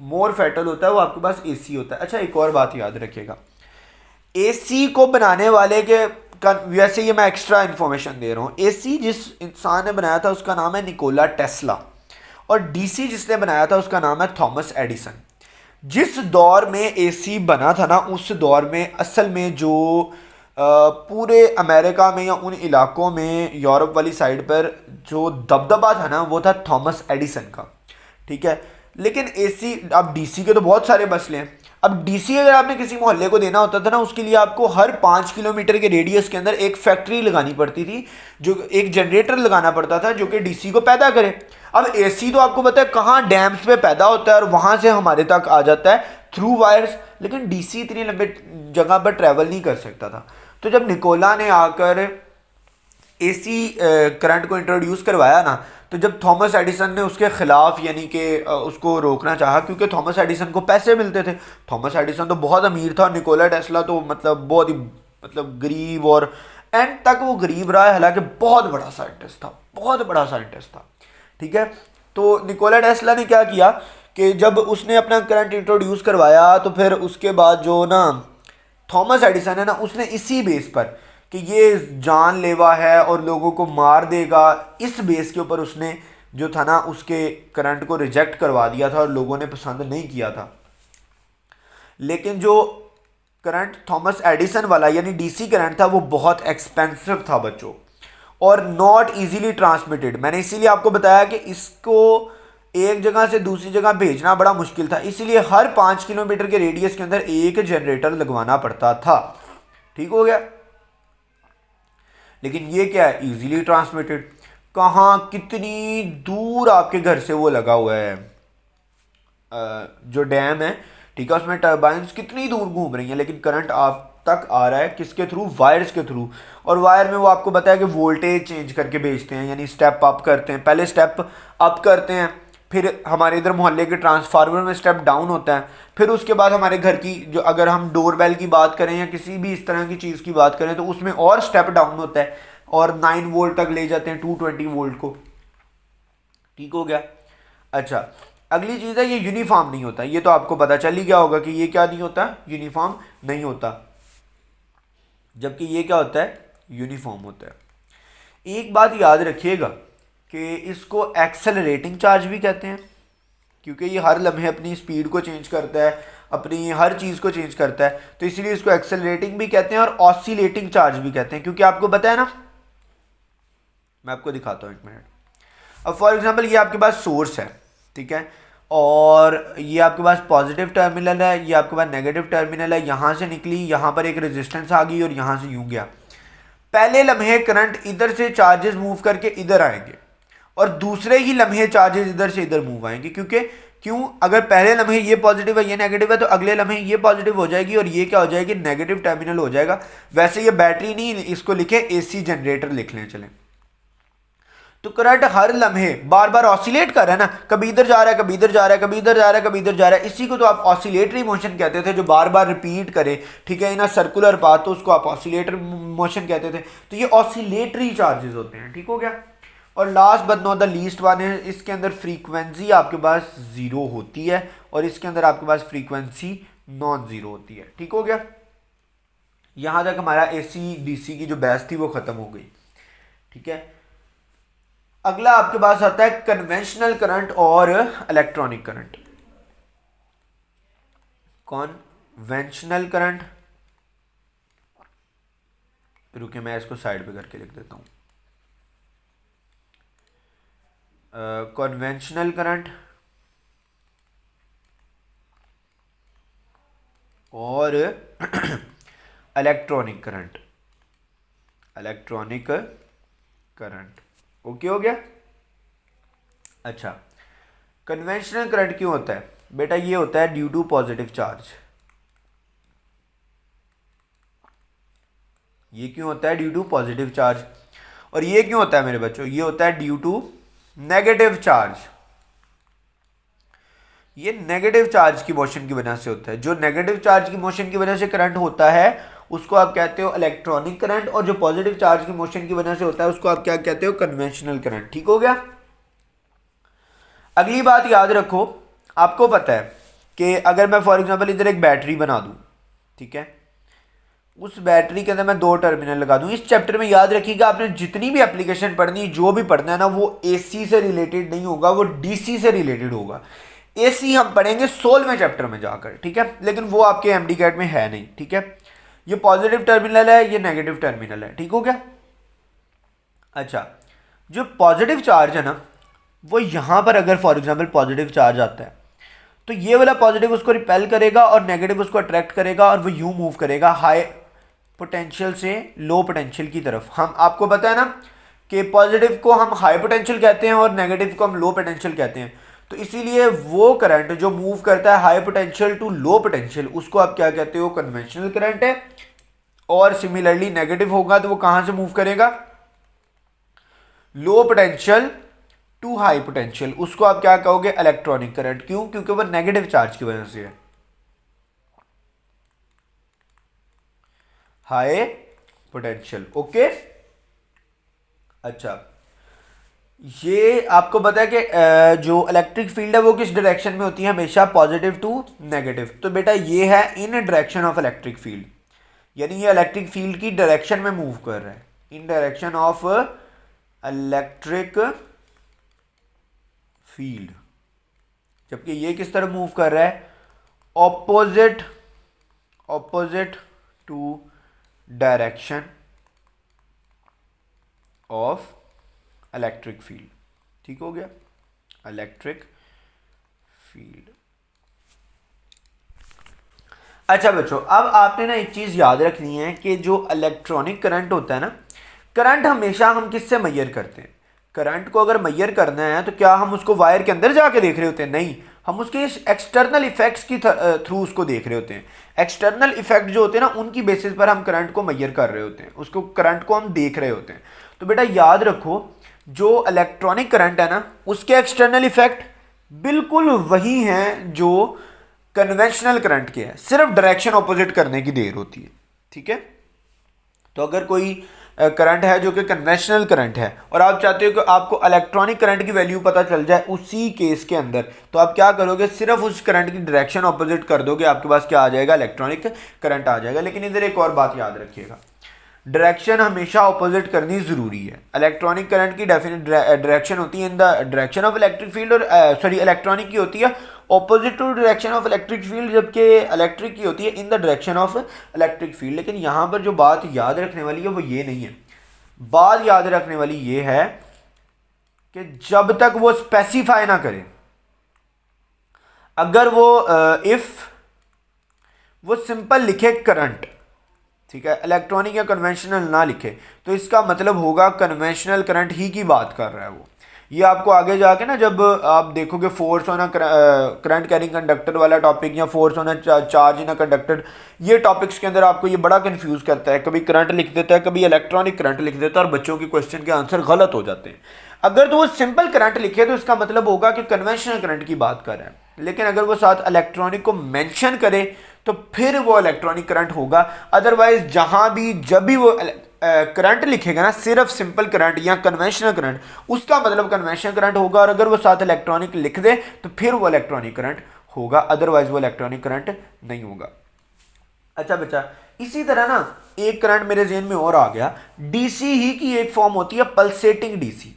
मोर फैटल होता है वो आपके पास एसी होता है। अच्छा, एक और बात याद रखिएगा, एसी को बनाने वाले के वैसे ये मैं एक्स्ट्रा इन्फॉर्मेशन दे रहा हूँ, एसी जिस इंसान ने बनाया था उसका नाम है निकोला टेस्ला, और डीसी जिसने बनाया था उसका नाम है थॉमस एडिसन। जिस दौर में एसी बना था ना, उस दौर में असल में जो पूरे अमेरिका में या उन इलाकों में यूरोप वाली साइड पर जो दबदबा था ना, वो था थॉमस एडिसन का। ठीक है, लेकिन एसी, अब डीसी के तो बहुत सारे मसले हैं। अब डीसी अगर आपने किसी मोहल्ले को देना होता था ना, उसके लिए आपको हर 5 किलोमीटर के रेडियस के अंदर एक फैक्ट्री लगानी पड़ती थी, जो एक जनरेटर लगाना पड़ता था जो कि डीसी को पैदा करे। अब एसी तो आपको पता है कहाँ डैम्स पे पैदा होता है और वहां से हमारे तक आ जाता है थ्रू वायर्स, लेकिन डीसी इतनी लंबे जगह पर ट्रैवल नहीं कर सकता था। तो जब निकोला ने आकर एसी करंट को इंट्रोड्यूस करवाया ना, तो जब थॉमस एडिसन ने उसके खिलाफ यानी कि उसको रोकना चाहा, क्योंकि थॉमस एडिसन को पैसे मिलते थे। थॉमस एडिसन तो बहुत अमीर था, निकोला टेस्ला तो मतलब बहुत ही मतलब गरीब, और एंड तक वो गरीब रहा है, हालांकि बहुत बड़ा साइंटिस्ट था, बहुत बड़ा साइंटिस्ट था। ठीक है, तो निकोला टेस्ला ने क्या किया कि जब उसने अपना करंट इंट्रोड्यूस करवाया, तो फिर उसके बाद जो ना थॉमस एडिसन है ना, उसने इसी बेस पर कि ये जानलेवा है और लोगों को मार देगा, इस बेस के ऊपर उसने जो था ना उसके करंट को रिजेक्ट करवा दिया था और लोगों ने पसंद नहीं किया था। लेकिन जो करंट थॉमस एडिसन वाला यानी डीसी करंट था, वो बहुत एक्सपेंसिव था बच्चों, और नॉट इजीली ट्रांसमिटेड। मैंने इसीलिए आपको बताया कि इसको एक जगह से दूसरी जगह भेजना बड़ा मुश्किल था, इसीलिए हर 5 किलोमीटर के रेडियस के अंदर एक जनरेटर लगवाना पड़ता था। ठीक हो गया, लेकिन ये क्या है, इजीली ट्रांसमिटेड। कहाँ, कितनी दूर आपके घर से वो लगा हुआ है जो डैम है, ठीक है, उसमें टर्बाइंस कितनी दूर घूम रही हैं, लेकिन करंट आप तक आ रहा है किसके थ्रू, वायर्स के थ्रू। और वायर में वो आपको बताया कि वोल्टेज चेंज करके भेजते हैं, यानी स्टेप अप करते हैं, पहले स्टेप अप करते हैं, फिर हमारे इधर मोहल्ले के ट्रांसफार्मर में स्टेप डाउन होता है, फिर उसके बाद हमारे घर की जो, अगर हम डोरबेल की बात करें या किसी भी इस तरह की चीज़ की बात करें, तो उसमें और स्टेप डाउन होता है और 9 वोल्ट तक ले जाते हैं, 220 वोल्ट को। ठीक हो गया। अच्छा, अगली चीज़ है, ये यूनिफॉर्म नहीं होता। ये तो आपको पता चल ही गया होगा कि ये क्या नहीं होता, यूनिफॉर्म नहीं होता, जबकि ये क्या होता है, यूनिफॉर्म होता है। एक बात याद रखिएगा कि इसको एक्सेलरेटिंग चार्ज भी कहते हैं, क्योंकि ये हर लम्हे अपनी स्पीड को चेंज करता है, अपनी हर चीज़ को चेंज करता है, तो इसलिए इसको एक्सेलरेटिंग भी कहते हैं और ऑसिलेटिंग चार्ज भी कहते हैं, क्योंकि आपको पता है ना, मैं आपको दिखाता हूँ एक मिनट। अब फॉर एग्जांपल ये आपके पास सोर्स है, ठीक है, और ये आपके पास पॉजिटिव टर्मिनल है, ये आपके पास नेगेटिव टर्मिनल है, यहाँ से निकली, यहाँ पर एक रेजिस्टेंस आ गई और यहाँ से यूँ गया। पहले लम्हे करंट इधर से चार्जेस मूव करके इधर आएंगे और दूसरे ही लम्हे चार्जेस इधर से इधर मूव आएंगे, क्योंकि क्यों, अगर पहले लम्हे ये पॉजिटिव है ये नेगेटिव है, तो अगले लम्हे ये पॉजिटिव हो जाएगी और ये क्या हो जाएगी, नेगेटिव टर्मिनल हो जाएगा। वैसे ये बैटरी नहीं, इसको लिखें एसी जनरेटर लिख लें, चलें। तो करंट हर लम्हे बार बार ऑसिलेट कर रहा है ना, कभी इधर जा रहा है, कभी इधर जा रहा है, कभी इधर जा रहा है, कभी इधर जा रहा है, इसी को तो आप ऑसिलेटरी मोशन कहते थे, जो बार बार रिपीट करे, ठीक है, इन सर्कुलर पाथ, तो उसको आप ऑसिलेटर मोशन कहते थे। तो ये ऑसिलेटरी चार्जेस होते हैं। ठीक हो गया। और last but not the least one है, इसके अंदर फ्रीक्वेंसी आपके पास जीरो होती है और इसके अंदर आपके पास फ्रीक्वेंसी नॉन जीरो होती है। ठीक हो गया। यहां तक हमारा एसी डीसी की जो बहस थी वो खत्म हो गई। ठीक है, अगला आपके पास आता है कन्वेंशनल करंट और इलेक्ट्रॉनिक करंट। कन्वेंशनल करंट, रुके मैं इसको साइड पे करके लिख देता हूं। कन्वेंशनल करंट और electronic current, electronic current. Okay हो गया। अच्छा, कन्वेंशनल करंट क्यों होता है बेटा? ये होता है ड्यू टू पॉजिटिव चार्ज। ये क्यों होता है? Due to positive charge. और ये क्यों होता है मेरे बच्चों? ये होता है ड्यू टू नेगेटिव चार्ज। ये नेगेटिव चार्ज की मोशन की वजह से होता है। जो नेगेटिव चार्ज की मोशन की वजह से करंट होता है उसको आप कहते हो इलेक्ट्रॉनिक करंट, और जो पॉजिटिव चार्ज की मोशन की वजह से होता है उसको आप क्या कहते हो? Conventional current. ठीक हो गया? अगली बात याद रखो, आपको पता है कि अगर मैं फॉर एग्जांपल इधर एक बैटरी बना दूं, ठीक है, उस बैटरी के अंदर मैं 2 टर्मिनल लगा दूं। इस चैप्टर में याद रखिएगा आपने जितनी भी एप्लीकेशन पढ़नी, जो भी पढ़ना है ना, वो एसी से रिलेटेड नहीं होगा, वो डीसी से रिलेटेड होगा। एसी हम पढ़ेंगे 16वें चैप्टर में जाकर, ठीक है, लेकिन वो आपके एमडी कैट में है नहीं। ठीक है, ये पॉजिटिव टर्मिनल है, ये नेगेटिव टर्मिनल है। ठीक हो गया? अच्छा, जो पॉजिटिव चार्ज है ना, वो यहां पर अगर फॉर एग्जांपल पॉजिटिव चार्ज आता है तो ये वाला पॉजिटिव उसको रिपेल करेगा और नेगेटिव उसको अट्रैक्ट करेगा, और वो यूं मूव करेगा हाई पोटेंशियल से लो पोटेंशियल की तरफ। हम आपको पता है ना कि पॉजिटिव को हम हाई पोटेंशियल कहते हैं और नेगेटिव को हम लो पोटेंशियल कहते हैं। तो इसीलिए वो करंट जो मूव करता है high potential to low potential, उसको आप क्या कहते हो? कन्वेंशनल करंट है। और सिमिलरली नेगेटिव होगा तो वो कहां से मूव करेगा? Low potential to high potential, उसको आप क्या कहोगे? Electronic current. क्यों? क्योंकि वो नेगेटिव चार्ज की वजह से है, हाई पोटेंशियल। ओके, अच्छा, ये आपको पता है कि जो इलेक्ट्रिक फील्ड है वो किस डायरेक्शन में होती है? हमेशा पॉजिटिव टू नेगेटिव। तो बेटा ये है in direction of electric field, यानी ये इलेक्ट्रिक फील्ड की डायरेक्शन में मूव कर रहा है, in direction of electric field. जबकि ये किस तरह मूव कर रहा है? Opposite to direction of electric field. ठीक हो गया? Electric field. अच्छा बच्चों, अब आपने ना एक चीज याद रखनी है कि जो इलेक्ट्रॉनिक करंट होता है ना, करंट हमेशा हम किससे मेजर करते हैं? करंट को अगर मेजर करना है तो क्या हम उसको वायर के अंदर जाके देख रहे होते हैं? नहीं, हम उसके एक्सटर्नल इफेक्ट्स की थ्रू उसको देख रहे होते हैं। एक्सटर्नल इफेक्ट जो होते हैं ना, उनकी बेसिस पर हम करंट को मेजर कर रहे होते हैं, उसको करंट को हम देख रहे होते हैं। तो बेटा याद रखो, जो इलेक्ट्रॉनिक करंट है ना, उसके एक्सटर्नल इफेक्ट बिल्कुल वही हैं जो कन्वेंशनल करंट के हैं, सिर्फ डायरेक्शन ऑपोजिट करने की देर होती है। ठीक है? तो अगर कोई करंट है जो कि कन्वेंशनल करंट है और आप चाहते हो कि आपको इलेक्ट्रॉनिक करंट की वैल्यू पता चल जाए उसी केस के अंदर, तो आप क्या करोगे? सिर्फ उस करंट की डायरेक्शन ऑपोजिट कर दोगे, आपके पास क्या आ जाएगा? इलेक्ट्रॉनिक करंट आ जाएगा। लेकिन इधर एक और बात याद रखिएगा, डायरेक्शन हमेशा ऑपोजिट करनी जरूरी है। इलेक्ट्रॉनिक करंट की डेफिनेट डायरेक्शन होती है in the direction of electric field, और सॉरी इलेक्ट्रॉनिक की होती है opposite to direction of electric field, जबकि इलेक्ट्रिक की होती है in the direction of electric field. लेकिन यहाँ पर जो बात याद रखने वाली है वो ये नहीं है, बात याद रखने वाली ये है कि जब तक वो स्पेसिफाई ना करे, अगर वो इफ वो सिंपल लिखे करंट, ठीक है, इलेक्ट्रॉनिक या कन्वेंशनल ना लिखे, तो इसका मतलब होगा कन्वेंशनल करंट ही की बात कर रहा है वो। ये आपको आगे जाके ना जब आप देखोगे force on a current carrying conductor वाला टॉपिक या force on a charge in a conductor, ये टॉपिक्स के अंदर आपको ये बड़ा कंफ्यूज करता है। कभी करंट लिख देता है, कभी इलेक्ट्रॉनिक करंट लिख देता है, और बच्चों के क्वेश्चन के आंसर गलत हो जाते हैं। अगर तो वो सिंपल करंट लिखे तो इसका मतलब होगा कि कन्वेंशनल करंट की बात कर रहा है, लेकिन अगर वो साथ इलेक्ट्रॉनिक को मेंशन करे तो फिर वो इलेक्ट्रॉनिक करंट होगा। अदरवाइज जहां भी जब भी वो करंट लिखेगा ना, सिर्फ सिंपल करंट या कन्वेंशनल करंट, उसका मतलब कन्वेंशनल करंट होगा, और अगर वो साथ इलेक्ट्रॉनिक लिख दे तो फिर वो इलेक्ट्रॉनिक करंट होगा, अदरवाइज वो इलेक्ट्रॉनिक करंट नहीं होगा। अच्छा बच्चा, इसी तरह ना एक करंट मेरे जेहन में और आ गया, डीसी ही की एक फॉर्म होती है पल्सेटिंग डीसी।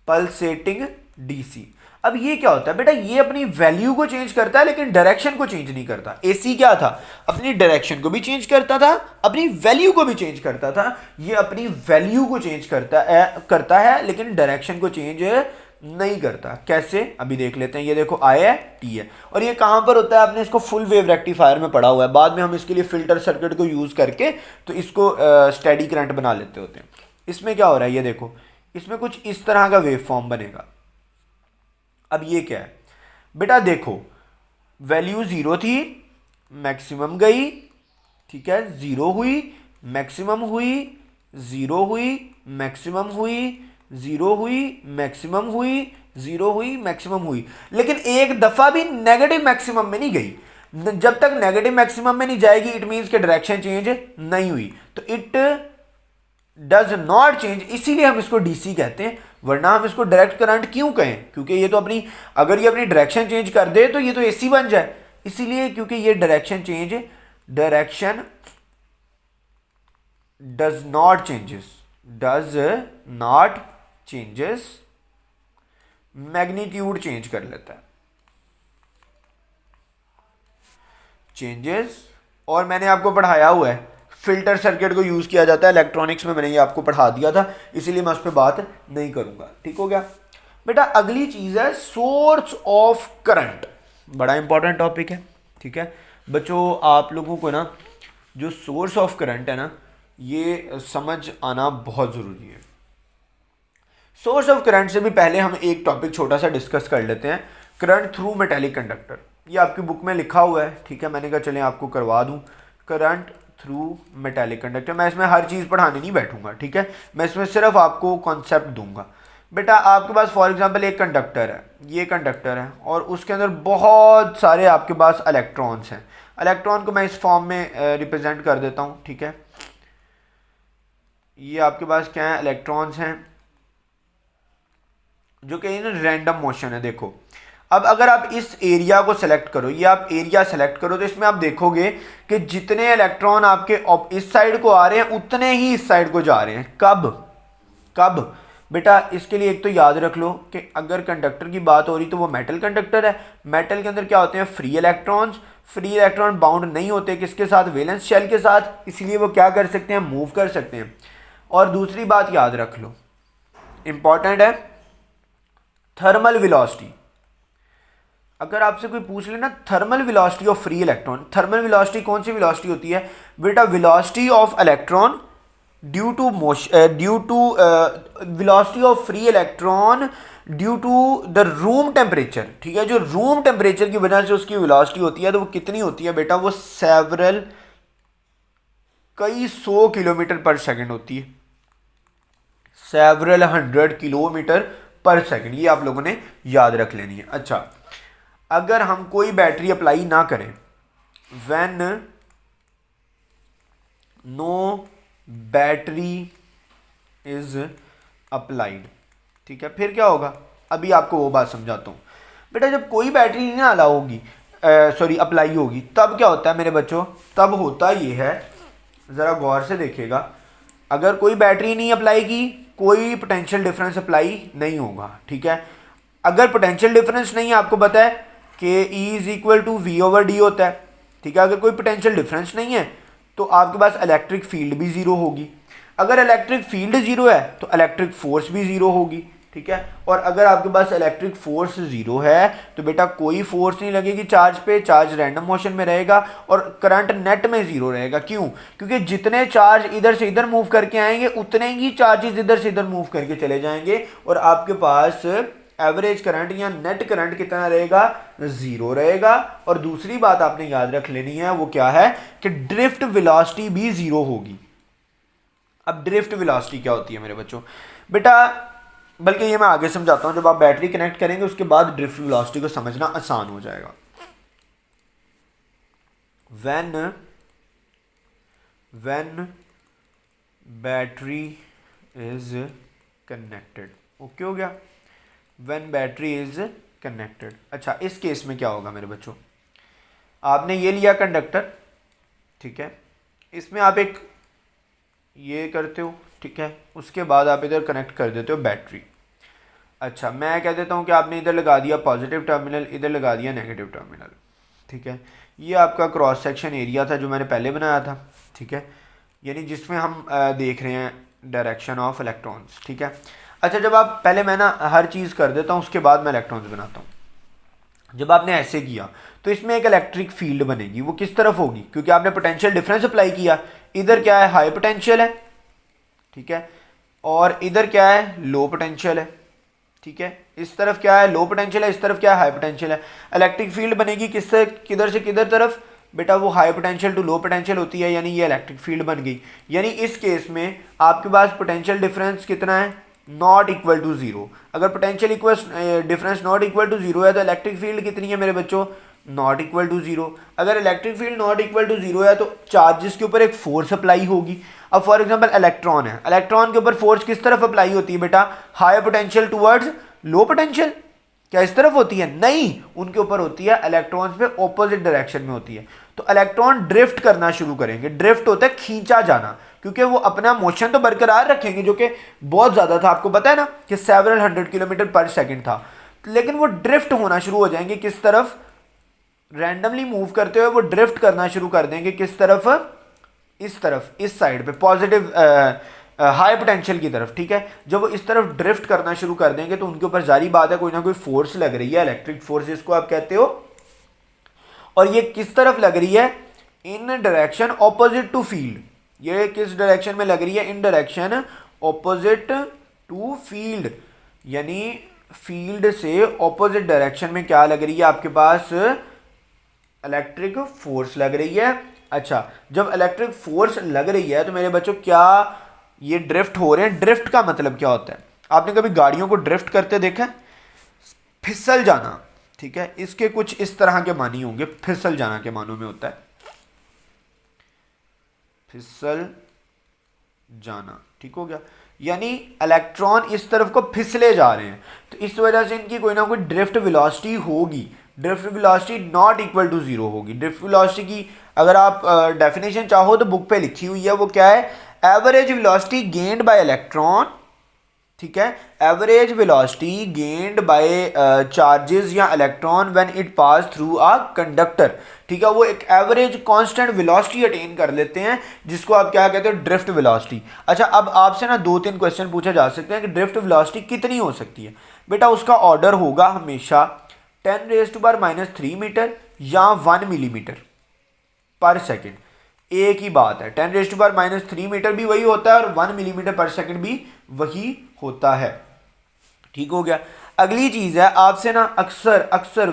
पल्सेटिंग डीसी, अब ये क्या होता है बेटा? ये अपनी वैल्यू को चेंज करता है लेकिन डायरेक्शन को चेंज नहीं करता। एसी क्या था? अपनी डायरेक्शन को भी चेंज करता था, अपनी वैल्यू को भी चेंज करता था। ये अपनी वैल्यू को चेंज करता है लेकिन डायरेक्शन को चेंज नहीं करता। कैसे? अभी देख लेते हैं। ये देखो आई है, टी है, और ये कहां पर होता है? आपने इसको फुल वेव रेक्टिफायर में पढ़ा हुआ है। बाद में हम इसके लिए फिल्टर सर्किट को यूज करके तो इसको स्टेडी करंट बना लेते होते हैं। इसमें क्या हो रहा है? ये देखो, इसमें कुछ इस तरह का वेव फॉर्म बनेगा, अब ये क्या है बेटा, देखो वैल्यू 0 थी, मैक्सिमम गई, ठीक है, 0 हुई, मैक्सिमम हुई, 0 हुई, मैक्सिमम हुई, 0 हुई, मैक्सिमम हुई, 0 हुई, मैक्सिमम हुई, लेकिन एक दफा भी नेगेटिव मैक्सिमम में नहीं गई। जब तक नेगेटिव मैक्सिमम में नहीं जाएगी इट मीन्स के डायरेक्शन चेंज नहीं हुई, तो इट डज नॉट चेंज, इसीलिए हम इसको डीसी कहते हैं, वरना हम इसको डायरेक्ट करंट क्यों कहें, क्योंकि ये तो अपनी, अगर ये अपनी डायरेक्शन चेंज कर दे तो ये तो एसी बन जाए, इसीलिए क्योंकि ये direction change, direction does not changes, magnitude change कर लेता है, चेंजेस। और मैंने आपको पढ़ाया हुआ है फिल्टर सर्किट को यूज किया जाता है इलेक्ट्रॉनिक्स में, मैंने ये आपको पढ़ा दिया था, इसीलिए मैं उस पर बात नहीं करूंगा। ठीक हो गया बेटा। अगली चीज है सोर्स ऑफ करंट, बड़ा इंपॉर्टेंट टॉपिक है। ठीक है बच्चों, आप लोगों को ना जो सोर्स ऑफ करंट है ना, ये समझ आना बहुत जरूरी है। सोर्स ऑफ करंट से भी पहले हम एक टॉपिक छोटा सा डिस्कस कर लेते हैं, करंट थ्रू मेटेलिक कंडक्टर। ये आपकी बुक में लिखा हुआ है, ठीक है, मैंने कहा चलें आपको करवा दूं, करंट थ्रू मेटेलिक कंडक्टर। मैं इसमें हर चीज़ पढ़ाने नहीं बैठूंगा, ठीक है, मैं इसमें सिर्फ आपको कॉन्सेप्ट दूंगा। बेटा आपके पास फॉर एग्जांपल एक कंडक्टर है, ये कंडक्टर है, और उसके अंदर बहुत सारे आपके पास इलेक्ट्रॉन्स हैं। इलेक्ट्रॉन को मैं इस फॉर्म में रिप्रेजेंट कर देता हूँ, ठीक है, ये आपके पास क्या है, इलेक्ट्रॉन्स हैं जो कि रैंडम मोशन है। देखो अब अगर आप इस एरिया को सेलेक्ट करो, ये आप एरिया सेलेक्ट करो, तो इसमें आप देखोगे कि जितने इलेक्ट्रॉन आपके इस साइड को आ रहे हैं उतने ही इस साइड को जा रहे हैं। कब बेटा, इसके लिए एक तो याद रख लो कि अगर कंडक्टर की बात हो रही तो वो मेटल कंडक्टर है। मेटल के अंदर क्या होते हैं, free electrons. Free electron bound नहीं होते किसके साथ, वैलेंस शेल के साथ, इसलिए वो क्या कर सकते हैं, मूव कर सकते हैं। और दूसरी बात याद रख लो, इंपॉर्टेंट है, थर्मल वेलोसिटी। अगर आपसे कोई पूछ लेना thermal velocity of free electron, thermal velocity कौन सी वेलोसिटी होती है बेटा, velocity of electron due to velocity of free electron due to the room temperature. ठीक है, जो रूम टेम्परेचर की वजह से उसकी वेलोसिटी होती है, तो वो कितनी होती है बेटा, वो कई 100 किलोमीटर पर सेकंड होती है, सेवरल 100 किलोमीटर पर सेकंड। ये आप लोगों ने याद रख लेनी है। अच्छा, अगर हम कोई बैटरी अप्लाई ना करें, when no battery is applied, ठीक है, फिर क्या होगा, अभी आपको वो बात समझाता हूं बेटा। जब कोई बैटरी नहीं अलाउ होगी, सॉरी अप्लाई होगी, तब क्या होता है मेरे बच्चों, तब होता ये है, ज़रा गौर से देखिएगा, अगर कोई बैटरी नहीं अप्लाई की कोई पोटेंशियल डिफरेंस अप्लाई नहीं होगा। ठीक है, अगर पोटेंशियल डिफरेंस नहीं है, आपको पता है कि E is equal to V/D होता है। ठीक है, अगर कोई पोटेंशियल डिफरेंस नहीं है तो आपके पास इलेक्ट्रिक फील्ड भी जीरो होगी। अगर इलेक्ट्रिक फील्ड जीरो है तो इलेक्ट्रिक फोर्स भी जीरो होगी। ठीक है, और अगर आपके पास इलेक्ट्रिक फोर्स जीरो है तो बेटा कोई फोर्स नहीं लगेगी चार्ज पे, चार्ज रैंडम मोशन में रहेगा और करंट नेट में जीरो रहेगा। क्यों, क्योंकि जितने चार्ज इधर से इधर मूव करके आएंगे उतने ही चार्जेस इधर से इधर मूव करके चले जाएंगे और आपके पास एवरेज करंट या नेट करंट कितना रहेगा, जीरो रहेगा। और दूसरी बात आपने याद रख लेनी है, वो क्या है कि ड्रिफ्ट वेलोसिटी भी जीरो होगी। अब ड्रिफ्ट वेलोसिटी क्या होती है मेरे बच्चों, बेटा बल्कि ये मैं आगे समझाता हूं, जब आप बैटरी कनेक्ट करेंगे उसके बाद ड्रिफ्ट वेलोसिटी को समझना आसान हो जाएगा। When battery is connected, okay हो गया, व्हेन बैटरी इज कनेक्टेड। अच्छा, इस केस में क्या होगा मेरे बच्चों, आपने ये लिया कंडक्टर, ठीक है, इसमें आप एक ये करते हो, ठीक है, उसके बाद आप इधर कनेक्ट कर देते हो बैटरी। अच्छा, मैं कह देता हूँ कि आपने इधर लगा दिया पॉजिटिव टर्मिनल, इधर लगा दिया नेगेटिव टर्मिनल। ठीक है, ये आपका क्रॉस सेक्शन एरिया था जो मैंने पहले बनाया था। ठीक है, यानी जिसमें हम देख रहे हैं डायरेक्शन ऑफ इलेक्ट्रॉन्स। ठीक है, अच्छा, जब आप पहले मैं ना हर चीज़ कर देता हूँ उसके बाद मैं इलेक्ट्रॉन्स बनाता हूँ। जब आपने ऐसे किया तो इसमें एक इलेक्ट्रिक फील्ड बनेगी, वो किस तरफ होगी, क्योंकि आपने पोटेंशियल डिफरेंस अप्लाई किया, इधर क्या है, हाई पोटेंशियल है, ठीक है, और इधर क्या है, लो पोटेंशियल है। ठीक है, इस तरफ क्या है, लो पोटेंशियल है, इस तरफ क्या है, हाई पोटेंशियल है। इलेक्ट्रिक फील्ड बनेगी किससे, किधर से किधर तरफ, बेटा वो high potential to low potential होती है, यानी ये इलेक्ट्रिक फील्ड बन गई। यानी इस केस में आपके पास पोटेंशियल डिफरेंस कितना है, नॉट इक्वल टू जीरो। अगर potential equal difference not equal to zero है तो इलेक्ट्रिक फील्ड कितनी है मेरे बच्चों, नॉट इक्वल टू जीरो। अगर electric field not equal to zero है तो चार्जेस के ऊपर एक फोर्स अप्लाई होगी। अब फॉर एग्जांपल इलेक्ट्रॉन है, इलेक्ट्रॉन के ऊपर फोर्स किस तरफ अप्लाई होती है बेटा, high potential towards low potential. क्या इस तरफ होती है, नहीं, उनके ऊपर होती है इलेक्ट्रॉन्स पे ऑपोजिट डायरेक्शन में होती है। तो इलेक्ट्रॉन ड्रिफ्ट करना शुरू करेंगे। ड्रिफ्ट होता है खींचा जाना, क्योंकि वो अपना मोशन तो बरकरार रखेंगे जो कि बहुत ज्यादा था, आपको पता है ना कि सेवरल 100 किलोमीटर पर सेकंड था, लेकिन वो ड्रिफ्ट होना शुरू हो जाएंगे किस तरफ, रैंडमली मूव करते हुए वो ड्रिफ्ट करना शुरू कर देंगे किस तरफ, इस तरफ, इस साइड पे पॉजिटिव हाई पोटेंशियल की तरफ। ठीक है, जब वो इस तरफ ड्रिफ्ट करना शुरू कर देंगे तो उनके ऊपर जारी बात है कोई ना कोई फोर्स लग रही है, इलेक्ट्रिक फोर्स जिसको आप कहते हो, और ये किस तरफ लग रही है, in direction opposite to field. ये किस डायरेक्शन में लग रही है, in direction opposite to field, यानी फील्ड से ऑपोजिट डायरेक्शन में क्या लग रही है आपके पास, इलेक्ट्रिक फोर्स लग रही है। अच्छा, जब इलेक्ट्रिक फोर्स लग रही है तो मेरे बच्चों क्या ये ड्रिफ्ट हो रहे हैं। ड्रिफ्ट का मतलब क्या होता है, आपने कभी गाड़ियों को ड्रिफ्ट करते देखा है, फिसल जाना। ठीक है, इसके कुछ इस तरह के मानी होंगे, फिसल जाना के मानों में होता है, फिसल जाना। ठीक हो गया, यानी इलेक्ट्रॉन इस तरफ को फिसले जा रहे हैं, तो इस वजह से इनकी कोई ना कोई ड्रिफ्ट वेलोसिटी होगी। Drift velocity not equal to zero होगी। ड्रिफ्ट वेलोसिटी की अगर आप डेफिनेशन चाहो तो बुक पे लिखी हुई है, वो क्या है, average velocity gained by electron. ठीक है, average velocity gained by charges या electron when it pass through a conductor. ठीक है, वो एक एवरेज कांस्टेंट वेलोसिटी अटेन कर लेते हैं जिसको आप क्या कहते हो, ड्रिफ्ट वेलोसिटी। अच्छा, अब आपसे ना 2-3 क्वेश्चन पूछे जा सकते हैं कि ड्रिफ्ट वेलोसिटी कितनी हो सकती है। बेटा उसका ऑर्डर होगा हमेशा 10⁻³ मीटर या 1 मिलीमीटर पर सेकेंड। एक ही बात है, 10⁻³ मीटर भी वही होता है और 1 मिलीमीटर पर सेकेंड भी वही होता है। ठीक हो गया। अगली चीज है, आपसे ना अक्सर अक्सर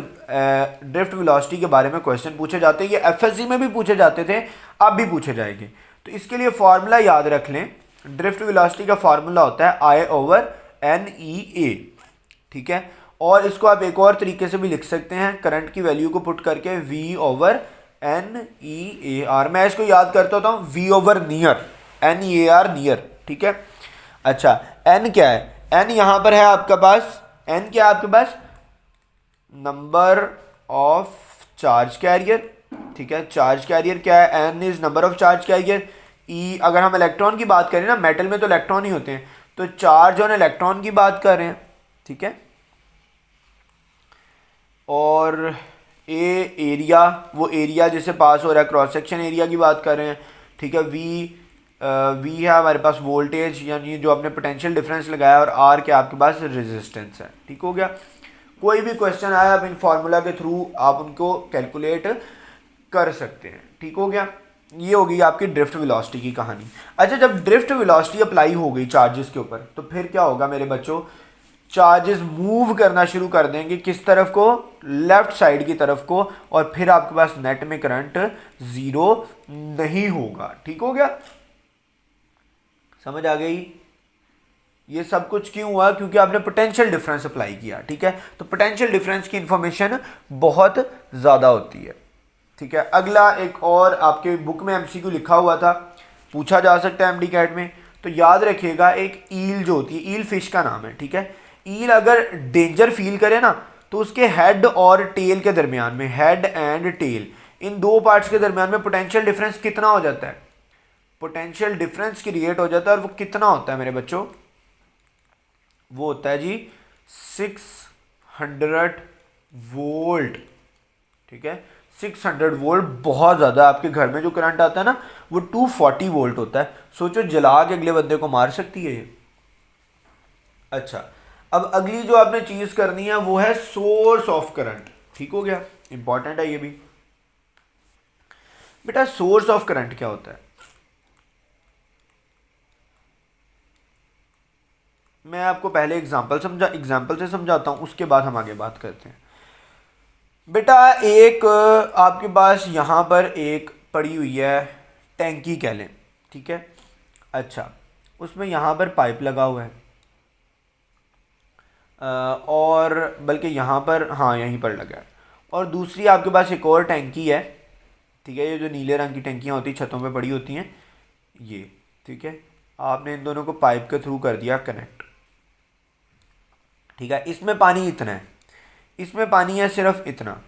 ड्रिफ्ट वेलोसिटी के बारे में क्वेश्चन पूछे जाते हैं, ये एफएससी में भी पूछे जाते थे, अब भी पूछे जाएंगे, तो इसके लिए फॉर्मूला याद रख लें। ड्रिफ्ट वेलोसिटी का फॉर्मूला होता है I/NEA। ठीक है, और इसको आप एक और तरीके से भी लिख सकते हैं, करंट की वैल्यू को पुट करके V/NEAR। मैं इसको याद करता होता हूँ V/नियर, NEAR नियर। ठीक है, अच्छा N क्या है, N यहां पर है आपके पास, N क्या है आपके पास, नंबर ऑफ चार्ज कैरियर। ठीक है, चार्ज कैरियर क्या है, N is number of charge career. E, अगर हम इलेक्ट्रॉन की बात करें ना, मेटल में तो इलेक्ट्रॉन ही होते हैं, तो चार्ज ऑन इलेक्ट्रॉन की बात कर रहे हैं। ठीक है, और ए एरिया, वो एरिया जिसे पास हो रहा है, क्रॉस सेक्शन एरिया की बात कर रहे हैं। ठीक है, वी है हमारे पास वोल्टेज, यानी जो आपने पोटेंशियल डिफरेंस लगाया, और आर क्या आपके पास रेजिस्टेंस है। ठीक हो गया, कोई भी क्वेश्चन आया आप इन फार्मूला के थ्रू आप उनको कैलकुलेट कर सकते हैं। ठीक हो गया, ये होगी आपकी ड्रिफ्ट वेलोसिटी की कहानी। अच्छा, जब ड्रिफ्ट वेलोसिटी अप्लाई हो गई चार्जेस के ऊपर तो फिर क्या होगा मेरे बच्चों, चार्जेस मूव करना शुरू कर देंगे किस तरफ को, लेफ्ट साइड की तरफ को, और फिर आपके पास नेट में करंट जीरो नहीं होगा। ठीक हो गया, समझ आ गई। ये सब कुछ क्यों हुआ, क्योंकि आपने पोटेंशियल डिफरेंस अप्लाई किया। ठीक है, तो पोटेंशियल डिफरेंस की इंफॉर्मेशन बहुत ज्यादा होती है। ठीक है, अगला एक और आपके बुक में एमसीक्यू लिखा हुआ था, पूछा जा सकता है एमडी कैट में, तो याद रखिएगा, एक ईल जो होती है, ईल फिश का नाम है। ठीक है, ईल अगर डेंजर फील करे ना तो उसके हेड और टेल के दरमियान में, हेड एंड टेल, इन दो पार्ट्स के दरमियान में पोटेंशियल डिफरेंस कितना हो जाता है, पोटेंशियल डिफरेंस क्रिएट हो जाता है, और वो कितना होता है मेरे बच्चों, वो होता है जी 600 वोल्ट। ठीक है, 600 वोल्ट बहुत ज़्यादा, आपके घर में जो करंट आता है ना वो 240 वोल्ट होता है। सोचो जला के अगले बंदे को मार सकती है ये। अच्छा, अब अगली जो आपने चीज़ करनी है वो है सोर्स ऑफ करंट। ठीक हो गया, इंपॉर्टेंट है ये भी। बेटा सोर्स ऑफ करंट क्या होता है, मैं आपको पहले एग्जांपल से समझाता हूँ, उसके बाद हम आगे बात करते हैं। बेटा एक आपके पास यहाँ पर एक पड़ी हुई है टैंकी कह लें, ठीक है। अच्छा, उसमें यहाँ पर पाइप लगा हुआ है और बल्कि यहाँ पर, हाँ यहीं पर लगा है। और दूसरी आपके पास एक और टैंकी है, ठीक है। ये जो नीले रंग की टैंकियाँ होती हैं छतों पे पड़ी होती हैं ये, ठीक है। आपने इन दोनों को पाइप के थ्रू कर दिया कनेक्ट, ठीक है। इसमें पानी इतना है, इसमें पानी है सिर्फ इतना।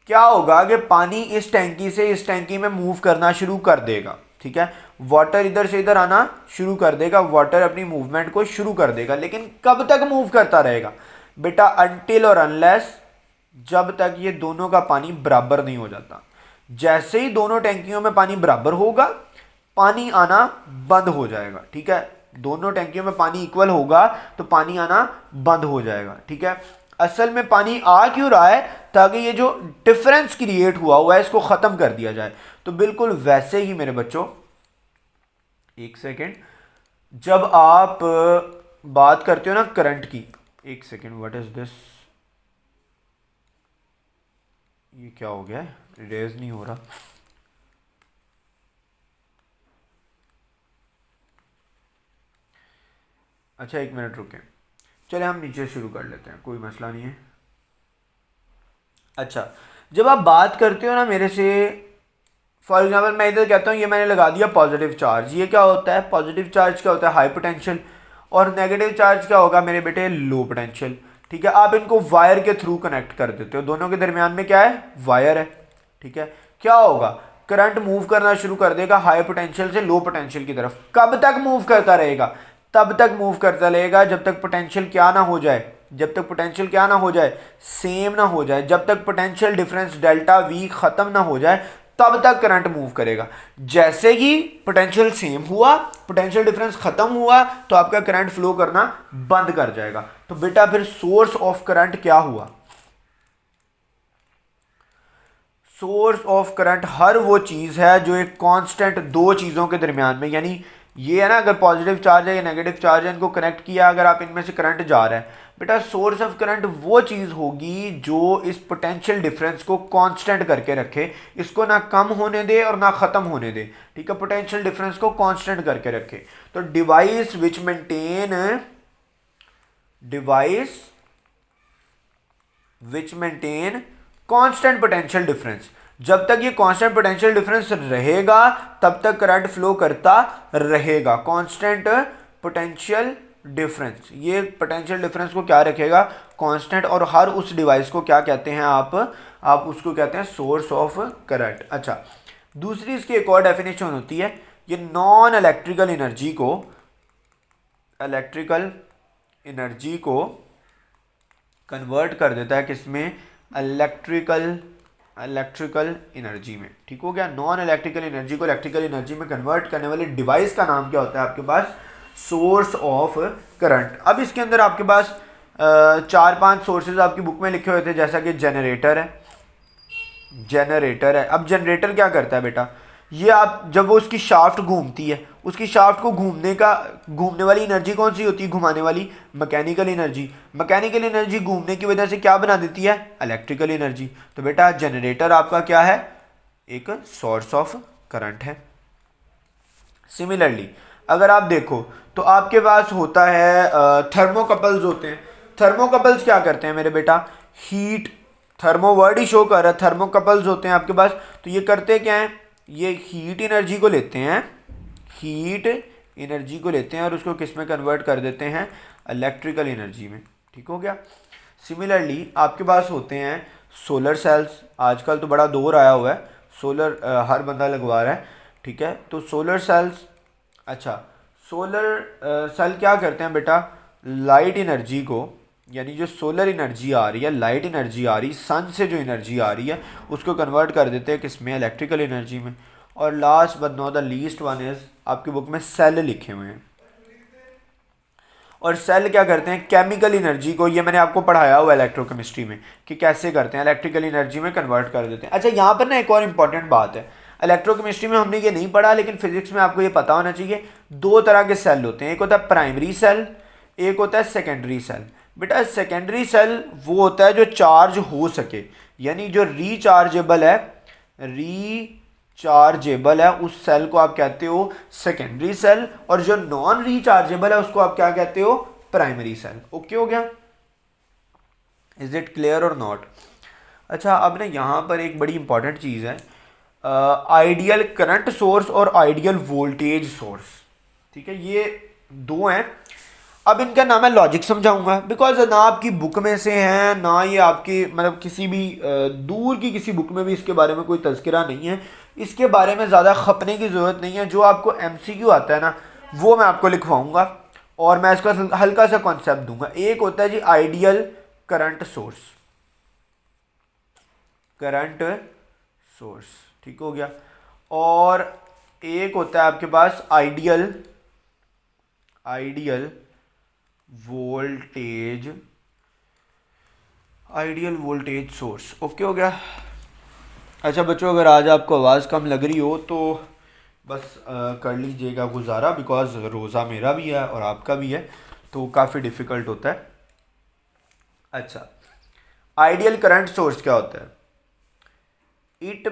क्या होगा कि पानी इस टैंकी से इस टैंकी में मूव करना शुरू कर देगा, ठीक है। वाटर इधर से इधर आना शुरू कर देगा, वाटर अपनी मूवमेंट को शुरू कर देगा। लेकिन कब तक मूव करता रहेगा बेटा? अनटिल और अनलेस, जब तक ये दोनों का पानी बराबर नहीं हो जाता। जैसे ही दोनों टैंकियों में पानी बराबर होगा, पानी आना बंद हो जाएगा, ठीक है। दोनों टैंकियों में पानी इक्वल होगा तो पानी आना बंद हो जाएगा, ठीक है। असल में पानी आ क्यों रहा है? ताकि ये जो डिफरेंस क्रिएट हुआ है इसको ख़त्म कर दिया जाए। तो बिल्कुल वैसे ही मेरे बच्चों, एक सेकेंड, जब आप बात करते हो ना करंट की, एक सेकेंड, व्हाट इज दिस, ये क्या हो गया है? इरेज नहीं हो रहा। अच्छा एक मिनट रुकें, चले हम नीचे शुरू कर लेते हैं, कोई मसला नहीं है। अच्छा, जब आप बात करते हो ना मेरे से, फॉर एग्जांपल मैं इधर कहता हूँ ये मैंने लगा दिया पॉजिटिव चार्ज, ये क्या होता है? पॉजिटिव चार्ज क्या होता है? High potential. और नेगेटिव चार्ज क्या होगा मेरे बेटे? लो पोटेंशियल, ठीक है। आप इनको वायर के थ्रू कनेक्ट कर देते हो, दोनों के दरमियान में क्या है? वायर है, ठीक है। क्या होगा? करंट मूव करना शुरू कर देगा हाई पोटेंशियल से लो पोटेंशियल की तरफ। कब तक मूव करता रहेगा? तब तक मूव करता रहेगा जब तक पोटेंशियल क्या ना हो जाए, जब तक पोटेंशियल क्या ना हो जाए? सेम ना हो जाए। जब तक पोटेंशियल डिफरेंस डेल्टा वी खत्म ना हो जाए तब तक करंट मूव करेगा। जैसे ही पोटेंशियल सेम हुआ, पोटेंशियल डिफरेंस खत्म हुआ, तो आपका करंट फ्लो करना बंद कर जाएगा। तो बेटा फिर सोर्स ऑफ करंट क्या हुआ? सोर्स ऑफ करंट हर वो चीज है जो एक कांस्टेंट दो चीजों के दरमियान में, यानी ये है ना, अगर पॉजिटिव चार्ज है या नेगेटिव चार्ज है, इनको कनेक्ट किया, अगर आप इनमें से करंट जा रहा है बेटा, सोर्स ऑफ करंट वो चीज होगी जो इस पोटेंशियल डिफरेंस को कांस्टेंट करके रखे, इसको ना कम होने दे और ना खत्म होने दे, ठीक है। पोटेंशियल डिफरेंस को कांस्टेंट करके रखे। तो device which maintain constant potential difference. जब तक ये कांस्टेंट पोटेंशियल डिफरेंस रहेगा तब तक करंट फ्लो करता रहेगा। कांस्टेंट पोटेंशियल डिफरेंस, ये पोटेंशियल डिफरेंस को क्या रखेगा? कांस्टेंट। और हर उस डिवाइस को क्या कहते हैं आप उसको कहते हैं सोर्स ऑफ करंट। अच्छा, दूसरी इसकी एक और डेफिनेशन होती है, ये नॉन इलेक्ट्रिकल एनर्जी को कन्वर्ट कर देता है किसमें? इलेक्ट्रिकल एनर्जी में, ठीक हो गया। नॉन इलेक्ट्रिकल एनर्जी को इलेक्ट्रिकल एनर्जी में कन्वर्ट करने वाले डिवाइस का नाम क्या होता है आपके पास? Source of current. अब इसके अंदर आपके पास 4-5 सोर्सेज आपकी बुक में लिखे हुए थे, जैसा कि जनरेटर है। अब जनरेटर क्या करता है बेटा? ये आप जब वो उसकी शाफ्ट घूमती है, उसकी शाफ्ट को घूमने वाली एनर्जी कौन सी होती है? घुमाने वाली मैकेनिकल एनर्जी। मैकेनिकल एनर्जी घूमने की वजह से क्या बना देती है? Electrical energy. तो बेटा जनरेटर आपका क्या है? एक सोर्स ऑफ करंट है। सिमिलरली अगर आप देखो तो आपके पास होता है थर्मोकपल्स होते हैं। थर्मोकपल्स क्या करते हैं मेरे बेटा? हीट, थर्मो वर्ड ही शो कर रहा है, थर्मोकपल्स होते हैं आपके पास। तो ये करते क्या है? ये हीट एनर्जी को लेते हैं और उसको किस में कन्वर्ट कर देते हैं? इलेक्ट्रिकल एनर्जी में, ठीक हो गया। सिमिलरली आपके पास होते हैं सोलर सेल्स। आजकल तो बड़ा दौर आया हुआ है, सोलर हर बंदा लगवा रहा है, ठीक है। तो सोलर सेल्स, अच्छा सोलर सेल क्या करते हैं बेटा? लाइट एनर्जी को, यानी जो सोलर एनर्जी आ रही है, लाइट एनर्जी आ रही, सन से जो एनर्जी आ रही है उसको कन्वर्ट कर देते हैं किसमें? इलेक्ट्रिकल एनर्जी में। और last but not the least one is, आपकी बुक में सेल लिखे हुए हैं। और सेल क्या करते हैं? केमिकल एनर्जी को, ये मैंने आपको पढ़ाया हुआ इलेक्ट्रोकेमिस्ट्री में कि कैसे करते हैं, इलेक्ट्रिकल एनर्जी में कन्वर्ट कर देते हैं। अच्छा यहाँ पर ना एक और इंपॉर्टेंट बात है, इलेक्ट्रोकेमिस्ट्री में हमने ये नहीं पढ़ा लेकिन फिजिक्स में आपको ये पता होना चाहिए। दो तरह के सेल होते हैं, एक होता है प्राइमरी सेल, एक होता है सेकेंडरी सेल। बेटा सेकेंडरी सेल वो होता है जो चार्ज हो सके, यानी जो रिचार्जेबल है उस सेल को आप कहते हो सेकेंडरी सेल, और जो नॉन रिचार्जेबल है उसको आप क्या कहते हो, प्राइमरी सेल। ओके हो गया, इज इट क्लियर और नॉट। अच्छा अब ना यहाँ पर एक बड़ी इंपॉर्टेंट चीज़ है, आइडियल करंट सोर्स और आइडियल वोल्टेज सोर्स। ठीक है, ये दो हैं। अब इनका ना मैं लॉजिक समझाऊंगा, बिकॉज ना आपकी बुक में से है ना ये आपकी मतलब किसी भी दूर की किसी बुक में भी इसके बारे में कोई तज़किरा नहीं है। इसके बारे में ज़्यादा खपने की ज़रूरत नहीं है। जो आपको एमसीक्यू आता है ना वो मैं आपको लिखवाऊंगा और मैं इसका हल्का सा कॉन्सेप्ट दूंगा। एक होता है जी आइडियल करंट सोर्स, ठीक हो गया। और एक होता है आपके पास आइडियल वोल्टेज सोर्स। ओके हो गया। अच्छा बच्चों, अगर आज आपको आवाज़ कम लग रही हो तो बस कर लीजिएगा गुजारा, बिकॉज रोज़ा मेरा भी है और आपका भी है तो काफ़ी डिफ़िकल्ट होता है। अच्छा, आइडियल करंट सोर्स क्या होता है, इट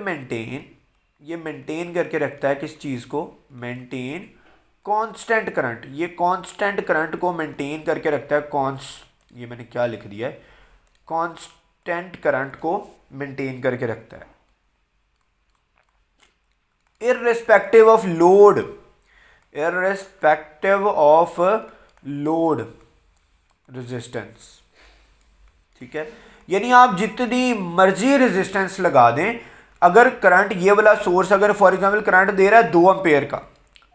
ये मेंटेन करके रखता है किस चीज़ को, मेंटेन कांस्टेंट करंट। ये कांस्टेंट करंट को मेंटेन करके रखता है, ये मैंने क्या लिख दिया है, कांस्टेंट करंट को मेंटेन करके रखता है इर्रेस्पेक्टिव ऑफ लोड रेजिस्टेंस। ठीक है, यानी आप जितनी मर्जी रेजिस्टेंस लगा दें, अगर करंट ये वाला सोर्स अगर फॉर एग्जांपल करंट दे रहा है 2 एम्पेयर का,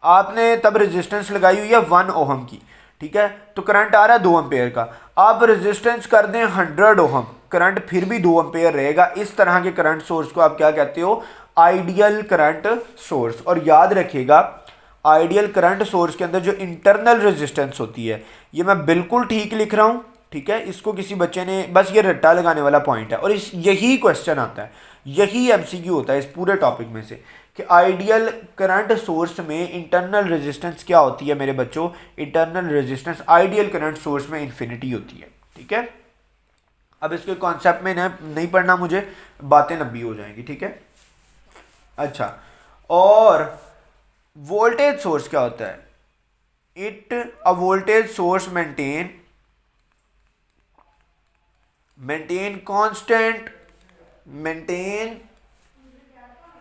आपने तब रेजिस्टेंस लगाई हुई है 1 ओहम की, ठीक है, तो करंट आ रहा है 2 एम्पेयर का, आप रेजिस्टेंस कर दें 100 ओहम, करंट फिर भी 2 एम्पेयर रहेगा। इस तरह के करंट सोर्स को आप क्या कहते हो, आइडियल करंट सोर्स। और याद रखिएगा आइडियल करंट सोर्स के अंदर जो इंटरनल रेजिस्टेंस होती है, ये मैं बिल्कुल ठीक लिख रहा हूं, ठीक है, इसको किसी बच्चे ने बस ये रट्टा लगाने वाला पॉइंट है और यही क्वेश्चन आता है, यही एमसीक्यू होता है इस पूरे टॉपिक में से कि आइडियल करंट सोर्स में इंटरनल रेजिस्टेंस क्या होती है। मेरे बच्चों, internal resistance ideal current source में इन्फिनिटी होती है। ठीक है, अब इसके कॉन्सेप्ट में नहीं पढ़ना मुझे, बातें लंबी हो जाएंगी। ठीक है, अच्छा, और वोल्टेज सोर्स क्या होता है, अ वोल्टेज सोर्स मेंटेन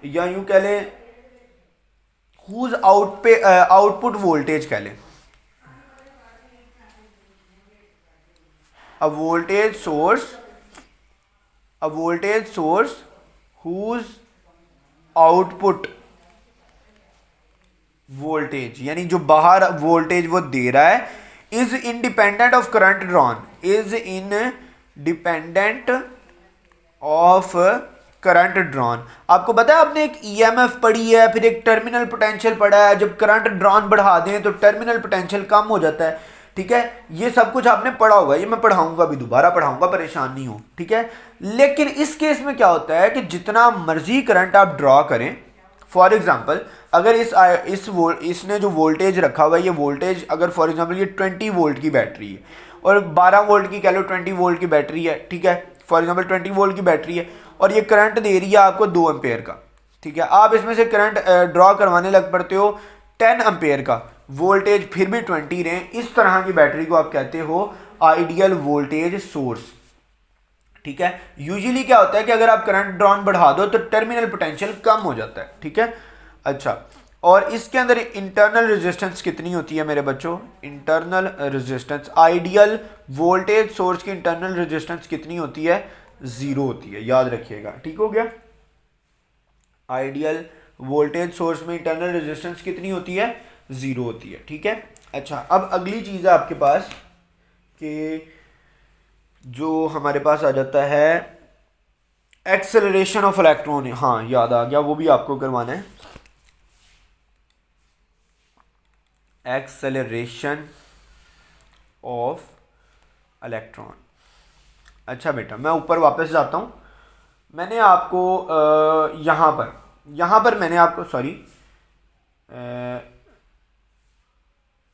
या यूं कह ले हुज आउटपुट वोल्टेज कह ले, a voltage source whose output voltage, यानी जो बाहर वोल्टेज वो दे रहा है, is independent of current drawn, current drawn. आपको पता है आपने एक ईएमएफ पढ़ी है, फिर एक टर्मिनल पोटेंशियल पढ़ा है, जब करंट ड्रॉन बढ़ा दें तो टर्मिनल पोटेंशियल कम हो जाता है। ठीक है, ये सब कुछ आपने पढ़ा होगा, ये मैं पढ़ाऊंगा भी, दोबारा पढ़ाऊंगा, परेशान नहीं हो। ठीक है, लेकिन इस केस में क्या होता है कि जितना मर्जी करंट आप ड्रॉ करें, फॉर एग्जांपल अगर इसने जो वोल्टेज रखा हुआ है, ये वोल्टेज अगर फॉर एग्जांपल ये 20 वोल्ट की बैटरी है और 12 वोल्ट की कह लो 20 वोल्ट की बैटरी है, ठीक है, फॉर एग्जांपल 20 वोल्ट की बैटरी है और ये करंट दे रही है आपको 2 एम्पेयर का। ठीक है, आप इसमें से करंट ड्रॉ करवाने लग पड़ते हो 10 एम्पेयर का, वोल्टेज फिर भी 20 रहे, इस तरह की बैटरी को आप कहते हो आइडियल वोल्टेज सोर्स। ठीक है, यूजुअली क्या होता है कि अगर आप करंट ड्रॉन बढ़ा दो तो टर्मिनल पोटेंशियल कम हो जाता है। ठीक है, अच्छा, और इसके अंदर इंटरनल रेजिस्टेंस कितनी होती है मेरे बच्चों, internal resistance ideal voltage source की इंटरनल रेजिस्टेंस कितनी होती है, 0 होती है, याद रखिएगा। ठीक हो गया, आइडियल वोल्टेज सोर्स में इंटरनल रेजिस्टेंस कितनी होती है, 0 होती है। ठीक है, अच्छा, अब अगली चीज़ है आपके पास कि जो हमारे पास आ जाता है एक्सेलरेशन ऑफ इलेक्ट्रॉन। हाँ याद आ गया, वो भी आपको करवाना है, एक्सेलरेशन ऑफ इलेक्ट्रॉन। अच्छा बेटा, मैं ऊपर वापस जाता हूँ। मैंने आपको यहाँ पर मैंने आपको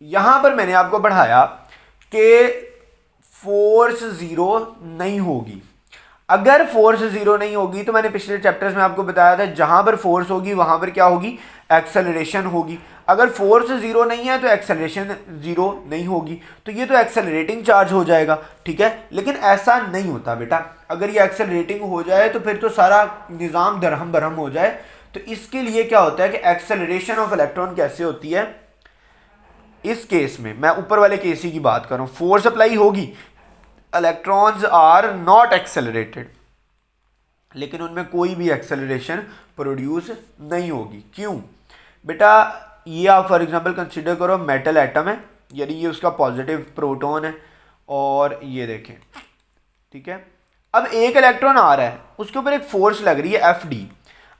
यहाँ पर मैंने आपको पढ़ाया कि फोर्स ज़ीरो नहीं होगी। अगर फोर्स ज़ीरो नहीं होगी तो मैंने पिछले चैप्टर्स में आपको बताया था जहां पर फोर्स होगी वहां पर क्या होगी, एक्सेलरेशन होगी। अगर फोर्स ज़ीरो नहीं है तो एक्सेलरेशन ज़ीरो नहीं होगी, तो ये तो एक्सेलरेटिंग चार्ज हो जाएगा, ठीक है। लेकिन ऐसा नहीं होता बेटा, अगर ये एक्सेलरेटिंग हो जाए तो फिर तो सारा निज़ाम दरहम बरहम हो जाए। तो इसके लिए क्या होता है कि एक्सेलरेशन ऑफ इलेक्ट्रॉन कैसे होती है। इस केस में मैं ऊपर वाले केस ही की बात कर रहा हूं, फोर्स अप्लाई होगी, इलेक्ट्रॉन्स आर नॉट एक्सेलरेटेड, लेकिन उनमें कोई भी एक्सेलरेशन प्रोड्यूस नहीं होगी। क्यों बेटा, ये आप फॉर एग्जांपल कंसीडर करो मेटल एटम है, यानी ये उसका पॉजिटिव प्रोटॉन है, और ये देखें, ठीक है। अब एक इलेक्ट्रॉन आ रहा है, उसके ऊपर एक फोर्स लग रही है एफ डी,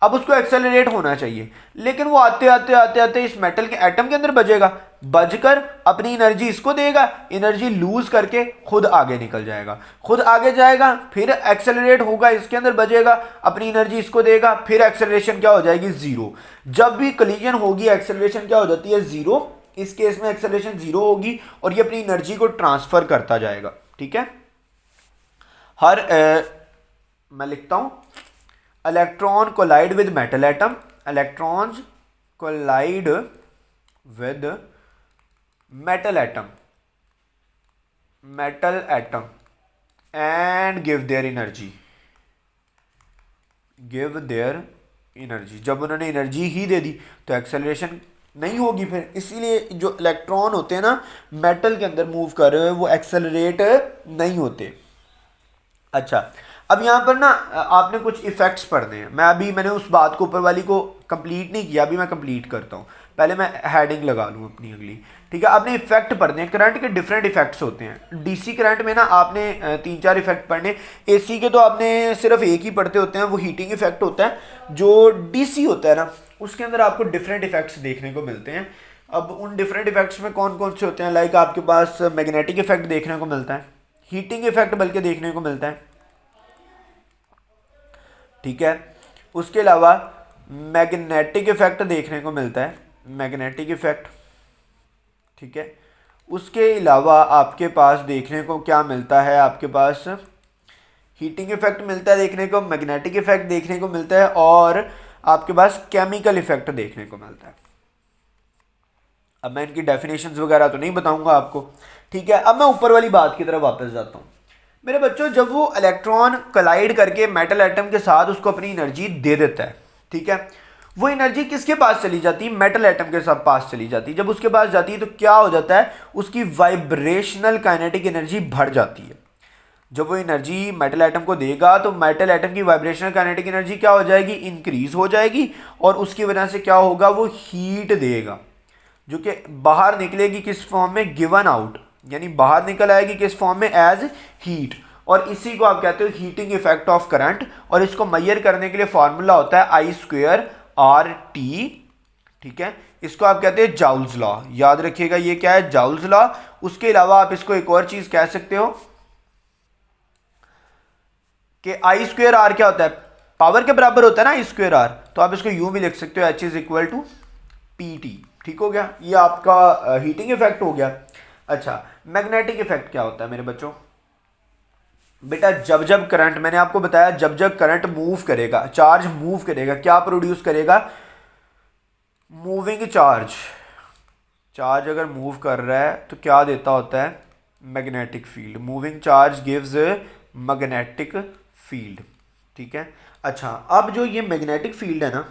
अब उसको एक्सेलरेट होना चाहिए, लेकिन वो आते आते आते आते इस मेटल के एटम के अंदर बजेगा, बजकर अपनी एनर्जी इसको देगा, एनर्जी लूज करके खुद आगे निकल जाएगा, खुद आगे जाएगा, फिर एक्सेलरेट होगा, इसके अंदर बजेगा, अपनी एनर्जी इसको देगा, फिर एक्सेलरेशन क्या हो जाएगी, जीरो। जब भी कोलिजन होगी एक्सेलरेशन क्या हो जाती है, जीरो। इस केस में एक्सेलरेशन जीरो होगी और ये अपनी एनर्जी को ट्रांसफर करता जाएगा, ठीक है। मैं लिखता हूं, electron collide with metal atom, electrons collide with metal atom and give their energy, जब उन्होंने एनर्जी ही दे दी तो एक्सेलरेशन नहीं होगी फिर, इसीलिए जो इलेक्ट्रॉन होते हैं ना मेटल के अंदर मूव कर रहे हैं वो एक्सेलरेट नहीं होते। अच्छा, अब यहाँ पर ना आपने कुछ इफेक्ट्स पढ़ने हैं, मैंने उस बात को ऊपर वाली को कंप्लीट नहीं किया, अभी मैं कंप्लीट करता हूँ, पहले मैं हेडिंग लगा लूँ अपनी अगली, ठीक है। आपने इफेक्ट पढ़ने हैं, करंट के डिफरेंट इफेक्ट्स होते हैं। डीसी करंट में ना आपने 3-4 इफेक्ट पढ़ने, एसी के तो आपने सिर्फ एक ही पढ़ते होते हैं, वो हीटिंग इफेक्ट होता है। जो डीसी होता है ना उसके अंदर आपको डिफरेंट इफेक्ट्स देखने को मिलते हैं। अब उन डिफरेंट इफेक्ट्स में कौन कौन से होते हैं, लाइक आपके पास मैग्नेटिक इफेक्ट देखने को मिलता है, हीटिंग इफेक्ट बल्कि देखने को मिलता है, ठीक है। उसके अलावा मैग्नेटिक इफेक्ट देखने को मिलता है, मैग्नेटिक इफेक्ट, ठीक है। उसके अलावा आपके पास देखने को क्या मिलता है, आपके पास हीटिंग इफेक्ट मिलता है देखने को, मैग्नेटिक इफेक्ट देखने को मिलता है, और आपके पास केमिकल इफेक्ट देखने को मिलता है। अब मैं इनकी डेफिनेशंस वगैरह तो नहीं बताऊंगा आपको, ठीक है। अब मैं ऊपर वाली बात की तरफ वापस जाता हूं मेरे बच्चों। जब वो इलेक्ट्रॉन कोलाइड करके मेटल एटम के साथ उसको अपनी एनर्जी दे देता है, ठीक है, वो एनर्जी किसके पास चली जाती है, मेटल एटम के सब पास चली जाती है। जब उसके पास जाती है तो क्या हो जाता है, उसकी वाइब्रेशनल काइनेटिक एनर्जी बढ़ जाती है। जब वो एनर्जी मेटल एटम को देगा तो मेटल एटम की वाइब्रेशनल काइनेटिक एनर्जी क्या हो जाएगी, इंक्रीज हो जाएगी, और उसकी वजह से क्या होगा, वो हीट देगा, जो कि बाहर निकलेगी किस फॉर्म में, गिवन आउट, यानी बाहर निकल आएगी किस फॉर्म में, एज हीट। और इसी को आप कहते हो हीटिंग इफेक्ट ऑफ करंट, और इसको मेजर करने के लिए फॉर्मूला होता है I²RT, ठीक है। इसको आप कहते हैं जाउल्स लॉ, याद रखिएगा ये क्या है, जाउल्स लॉ। उसके अलावा आप इसको एक और चीज कह सकते हो कि I²R क्या होता है, पावर के बराबर होता है ना I²R, तो आप इसको यूं भी लिख सकते हो H=PT, ठीक हो गया। ये आपका हीटिंग इफेक्ट हो गया। अच्छा, मैग्नेटिक इफेक्ट क्या होता है मेरे बच्चों, बेटा जब जब करंट, मैंने आपको बताया जब जब करंट मूव करेगा, चार्ज मूव करेगा, क्या प्रोड्यूस करेगा, मूविंग चार्ज। चार्ज अगर मूव कर रहा है तो क्या देता होता है, magnetic field. Moving charge gives magnetic field, ठीक है। अच्छा, अब जो ये मैग्नेटिक फील्ड है ना,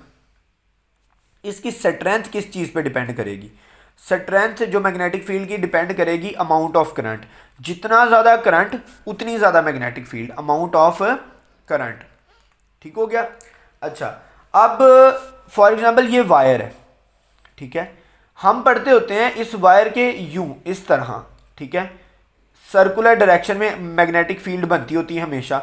इसकी स्ट्रेंथ किस चीज पे डिपेंड करेगी, स्ट्रेंथ जो मैग्नेटिक फील्ड की डिपेंड करेगी अमाउंट ऑफ करंट। जितना ज़्यादा करंट उतनी ज़्यादा magnetic field, amount of current, ठीक हो गया। अच्छा, अब फॉर एग्जांपल ये वायर है, ठीक है, हम पढ़ते होते हैं इस वायर के यूं इस तरह, ठीक है, सर्कुलर डायरेक्शन में मैग्नेटिक फील्ड बनती होती है हमेशा।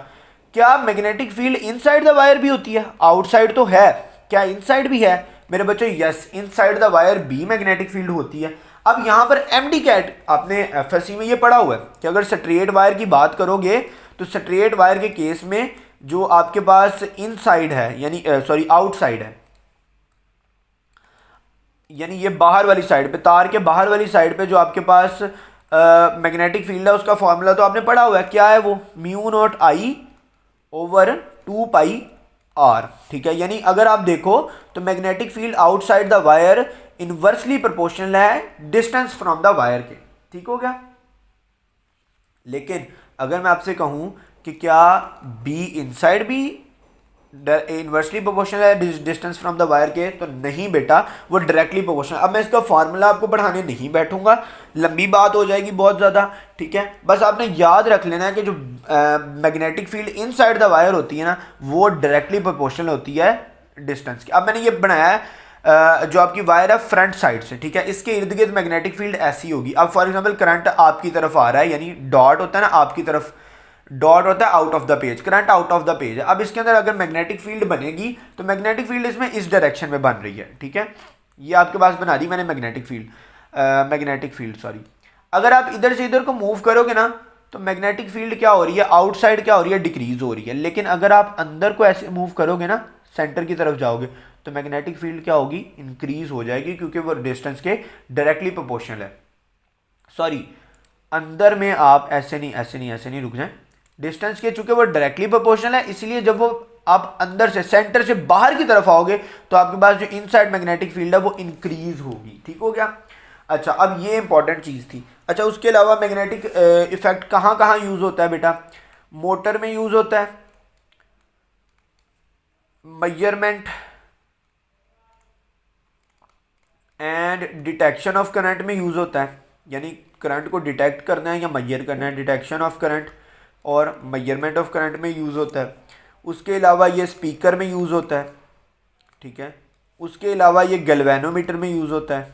क्या magnetic field inside the wire भी होती है, आउटसाइड तो है, क्या इनसाइड भी है मेरे बच्चों, यस, इनसाइड द वायर भी मैग्नेटिक फील्ड होती है। अब यहां पर एमडी कैट, आपने एफएससी में ये पढ़ा हुआ है कि अगर स्ट्रेट वायर की बात करोगे तो स्ट्रेट वायर के केस में जो आपके पास इनसाइड है, यानी सॉरी आउटसाइड है, यानी ये बाहर वाली साइड पे, तार के बाहर वाली साइड पे जो आपके पास मैग्नेटिक फील्ड है उसका फॉर्मूला तो आपने पढ़ा हुआ है, क्या है वो, mu not I over 2 pi R, ठीक है। यानी अगर आप देखो तो magnetic field outside the wire inversely proportional है डिस्टेंस फ्रॉम द वायर के, ठीक हो गया। लेकिन अगर मैं आपसे कहूं कि क्या बी इनसाइड भी इनवर्सली प्रोपोर्शनल है डिस्टेंस फ्रॉम द वायर के, तो नहीं बेटा, वो डायरेक्टली प्रोपोर्शनल। अब मैं इसका फार्मूला आपको पढ़ाने नहीं बैठूंगा, लंबी बात हो जाएगी बहुत ज़्यादा, ठीक है। बस आपने याद रख लेना है कि जो magnetic field inside the wire होती है ना, वो डायरेक्टली प्रोपोर्शनल होती है डिस्टेंस की। अब मैंने ये बनाया है जो आपकी वायर है फ्रंट साइड से, ठीक है, इसके इर्द गिर्द मैग्नेटिक फील्ड ऐसी होगी। अब फॉर एग्जांपल करंट आपकी तरफ आ रहा है, यानी डॉट होता है ना आपकी तरफ, डॉट होता है out of the page, current out of the page है। अब इसके अंदर अगर मैग्नेटिक फील्ड बनेगी तो मैग्नेटिक फील्ड इसमें इस डायरेक्शन में बन रही है, ठीक है। ये आपके पास बना दी मैंने मैग्नेटिक फील्ड सॉरी। अगर आप इधर से इधर को मूव करोगे ना तो मैग्नेटिक फील्ड क्या हो रही है, आउटसाइड क्या हो रही है, डिक्रीज हो रही है। लेकिन अगर आप अंदर को ऐसे मूव करोगे ना, सेंटर की तरफ जाओगे, तो मैग्नेटिक फील्ड क्या होगी, इंक्रीज हो जाएगी, क्योंकि वो डिस्टेंस के डायरेक्टली प्रोपोर्शनल है। सॉरी, अंदर में आप ऐसे नहीं रुक जाएं, डिस्टेंस के चूंकि वो डायरेक्टली प्रोपोर्शनल है, इसलिए जब वो आप अंदर से सेंटर से बाहर की तरफ आओगे तो आपके पास जो इनसाइड मैग्नेटिक फील्ड है वो इंक्रीज होगी, ठीक हो गया। अच्छा, अब ये इंपॉर्टेंट चीज़ थी। अच्छा, उसके अलावा मैग्नेटिक इफेक्ट कहाँ कहाँ यूज़ होता है बेटा, मोटर में यूज़ होता है, measurement and detection of current में यूज़ होता है, यानी करंट को डिटेक्ट करना है या मेजर करना है, डिटेक्शन ऑफ करंट और मेजरमेंट ऑफ करंट में यूज़ होता है। उसके अलावा ये स्पीकर में यूज़ होता है, ठीक है। उसके अलावा ये गैल्वेनोमीटर में यूज़ होता है,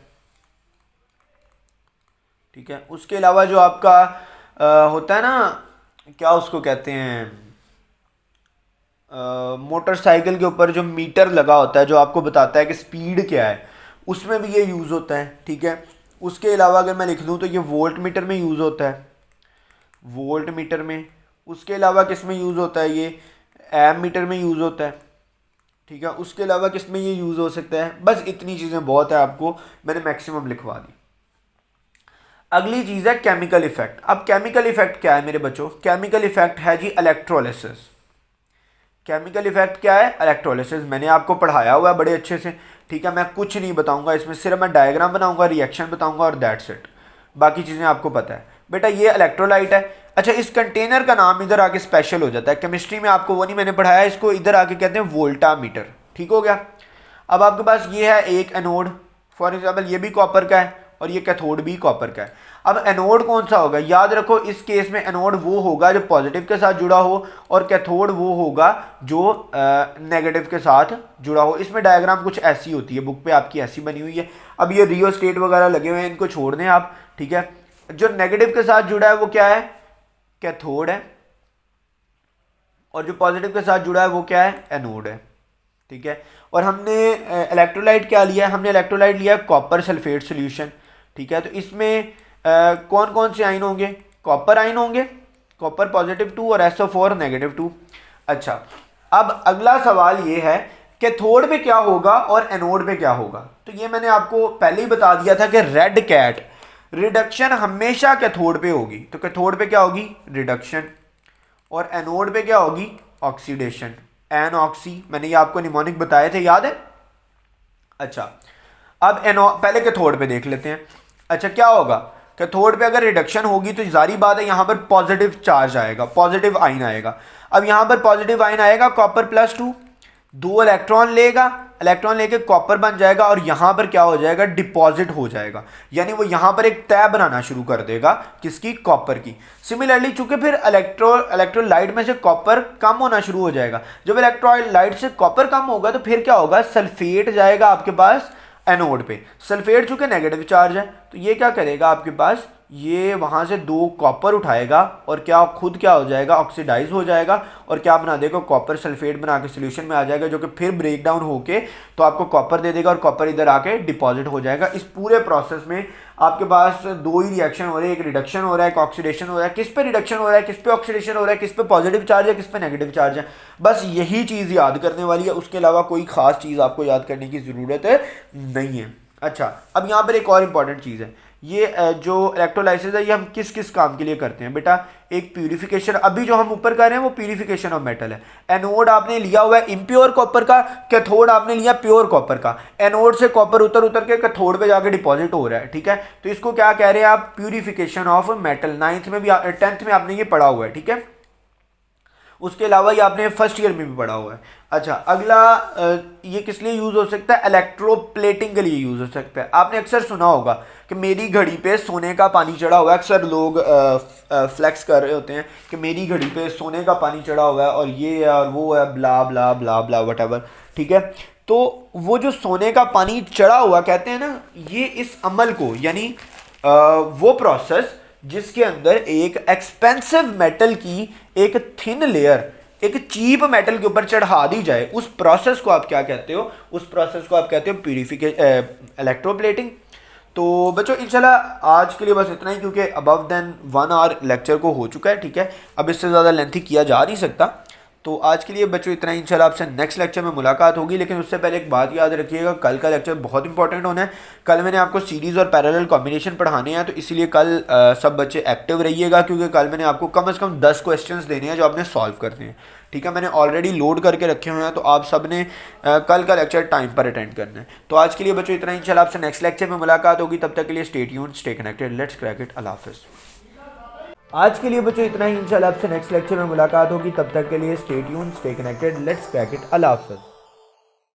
ठीक है। उसके अलावा जो आपका होता है ना, क्या उसको कहते हैं, मोटरसाइकिल के ऊपर जो मीटर लगा होता है जो आपको बताता है कि स्पीड क्या है, उसमें भी ये यूज़ होता है, ठीक है। उसके अलावा अगर मैं लिख दूँ तो ये वोल्ट मीटर में यूज़ होता है, वोल्ट मीटर में। उसके अलावा किस में यूज़ होता है, ये एम मीटर में यूज़ होता है, ठीक है। उसके अलावा किस में ये यूज़ हो सकता है, बस इतनी चीज़ें बहुत है, आपको मैंने मैक्सिमम लिखवा दी। अगली चीज़ है केमिकल इफेक्ट। अब केमिकल इफेक्ट क्या है मेरे बच्चों, केमिकल इफेक्ट है जी इलेक्ट्रोलिसिस। केमिकल इफेक्ट क्या है, इलेक्ट्रोलिसिस। मैंने आपको पढ़ाया हुआ है बड़े अच्छे से, ठीक है। मैं कुछ नहीं बताऊंगा इसमें, सिर्फ मैं डायग्राम बनाऊंगा, रिएक्शन बताऊंगा और दैट्स इट, बाकी चीज़ें आपको पता है। बेटा ये इलेक्ट्रोलाइट है। अच्छा, इस कंटेनर का नाम इधर आके स्पेशल हो जाता है, केमिस्ट्री में आपको वो नहीं मैंने पढ़ाया, इसको इधर आके कहते हैं वोल्टामीटर, ठीक हो गया। अब आपके पास ये है एक एनोड, फॉर एग्जाम्पल ये भी कॉपर का है और ये कैथोड भी कॉपर का है। अब एनोड कौन सा होगा, याद रखो इस केस में एनोड वो होगा जो पॉजिटिव के साथ जुड़ा हो और कैथोड वो होगा जो नेगेटिव के साथ जुड़ा हो। इसमें डायग्राम कुछ ऐसी होती है, बुक पे आपकी ऐसी बनी हुई है। अब ये रियोस्टेट वगैरह लगे हुए हैं, इनको छोड़ दें आप, ठीक है। जो नेगेटिव के साथ जुड़ा है वो क्या है, कैथोड है, और जो पॉजिटिव के साथ जुड़ा है वो क्या है, एनोड है, ठीक है। और हमने इलेक्ट्रोलाइट क्या लिया है, हमने इलेक्ट्रोलाइट लिया कॉपर सल्फेट सोल्यूशन, ठीक है। तो इसमें कौन कौन से आयन होंगे, कॉपर आयन होंगे, कॉपर +2 और SO4 -2। अच्छा, अब अगला सवाल ये है कैथोड पे क्या होगा और एनोड पे क्या होगा। तो ये मैंने आपको पहले ही बता दिया था कि रेड कैट रिडक्शन हमेशा कैथोड पे होगी। तो कैथोड पे क्या होगी, रिडक्शन, और एनोड पे क्या होगी, ऑक्सीडेशन, एनऑक्सी। मैंने ये आपको निमोनिक बताए थे, याद है। अच्छा, अब पहले कैथोड पे देख लेते हैं। अच्छा, क्या होगा, कैथोड पे अगर रिडक्शन होगी तो जारी बात है यहाँ पर पॉजिटिव चार्ज आएगा, पॉजिटिव आयन आएगा। अब यहाँ पर पॉजिटिव आयन आएगा, कॉपर +2, 2 इलेक्ट्रॉन लेगा, इलेक्ट्रॉन लेके कॉपर बन जाएगा और यहाँ पर क्या हो जाएगा, डिपॉजिट हो जाएगा, यानी वो यहाँ पर एक तह बनाना शुरू कर देगा, किसकी, कॉपर की। सिमिलरली चूंकि फिर इलेक्ट्रोलाइट में से कॉपर कम होना शुरू हो जाएगा, जब इलेक्ट्रोलाइट से कॉपर कम होगा तो फिर क्या होगा, सल्फेट जाएगा आपके पास एनोड पे। सल्फेट चूंकि नेगेटिव चार्ज है तो ये क्या करेगा आपके पास, ये वहाँ से 2 कॉपर उठाएगा और क्या खुद क्या हो जाएगा, ऑक्सीडाइज हो जाएगा और क्या बना देगा, कॉपर सल्फेट बना के सोल्यूशन में आ जाएगा, जो कि फिर ब्रेक डाउन होके तो आपको कॉपर दे देगा और कॉपर इधर आके डिपॉजिट हो जाएगा। इस पूरे प्रोसेस में आपके पास 2 ही रिएक्शन हो रहे हैं, एक रिडक्शन हो रहा है, एक ऑक्सीडेशन हो रहा है। किस पे रिडक्शन हो रहा है, किस पे ऑक्सीडेशन हो रहा है, किस पे पॉजिटिव चार्ज है, किस पे नेगेटिव चार्ज है, बस यही चीज़ याद करने वाली है। उसके अलावा कोई खास चीज़ आपको याद करने की ज़रूरत नहीं है। अच्छा, अब यहाँ पर एक और इंपॉर्टेंट चीज़ है, ये जो इलेक्ट्रोलाइसिस है ये हम किस किस काम के लिए करते हैं बेटा? एक प्यूरिफिकेशन, अभी जो हम ऊपर कर रहे हैं वो प्यूरिफिकेशन ऑफ मेटल है। एनोड आपने लिया हुआ है इम्प्योर कॉपर का, कैथोड आपने लिया प्योर कॉपर का। एनोड से कॉपर उतर उतर के कैथोड पे जाके डिपॉजिट हो रहा है, ठीक है। तो इसको क्या कह रहे हैं आप? Purification of metal. 9th में भी 10th में आपने ये पढ़ा हुआ है, ठीक है। उसके अलावा ये आपने फर्स्ट ईयर में भी पढ़ा हुआ है। अच्छा, अगला ये किस लिए यूज़ हो सकता है? इलेक्ट्रोप्लेटिंग के लिए यूज़ हो सकता है। आपने अक्सर सुना होगा कि मेरी घड़ी पे सोने का पानी चढ़ा हुआ है। अक्सर लोग फ्लेक्स कर रहे होते हैं कि मेरी घड़ी पे सोने का पानी चढ़ा हुआ है और ये है और वो है, ब्ला ब्ला ब्ला ब्ला वटएवर, ठीक है। तो वो जो सोने का पानी चढ़ा हुआ कहते हैं ना, ये इस अमल को यानी वो प्रोसेस जिसके अंदर एक एक्सपेंसिव मेटल की एक थिन लेयर एक चीप मेटल के ऊपर चढ़ा दी जाए, उस प्रोसेस को आप क्या कहते हो? उस प्रोसेस को आप कहते हो इलेक्ट्रोप्लेटिंग। तो बच्चों इंशाल्लाह आज के लिए बस इतना ही, क्योंकि अबव देन 1 आवर लेक्चर को हो चुका है, ठीक है। अब इससे ज़्यादा लेंथी किया जा नहीं सकता। तो आज के लिए बच्चों इतना ही। इंशाल्लाह आपसे नेक्स्ट लेक्चर में मुलाकात होगी, लेकिन उससे पहले एक बात याद रखिएगा, कल का लेक्चर बहुत इंपॉर्टेंट होना है। कल मैंने आपको सीरीज़ और पैरेलल कॉम्बिनेशन पढ़ाने हैं, तो इसीलिए कल सब बच्चे एक्टिव रहिएगा, क्योंकि कल मैंने आपको कम से कम 10 क्वेश्चंस देने हैं जो आपने सॉल्व करने हैं, ठीक है। मैंने ऑलरेडी लोड करके रखे हुए हैं, तो आप सब ने कल का लेक्चर टाइम पर अटेंड करना है। तो आज के लिए बच्चों इतना ही। इंशाल्लाह आपसे नेक्स्ट लेक्चर में मुलाकात होगी, तब तक के लिए stay tuned, stay connected, let's crack it, अल्लाह हाफ़िज़। आज के लिए बच्चों इतना ही। इंशाल्लाह आपसे नेक्स्ट लेक्चर में मुलाकात होगी, तब तक के लिए stay tuned, stay connected, let's crack it, अल्लाह हाफ़िज़।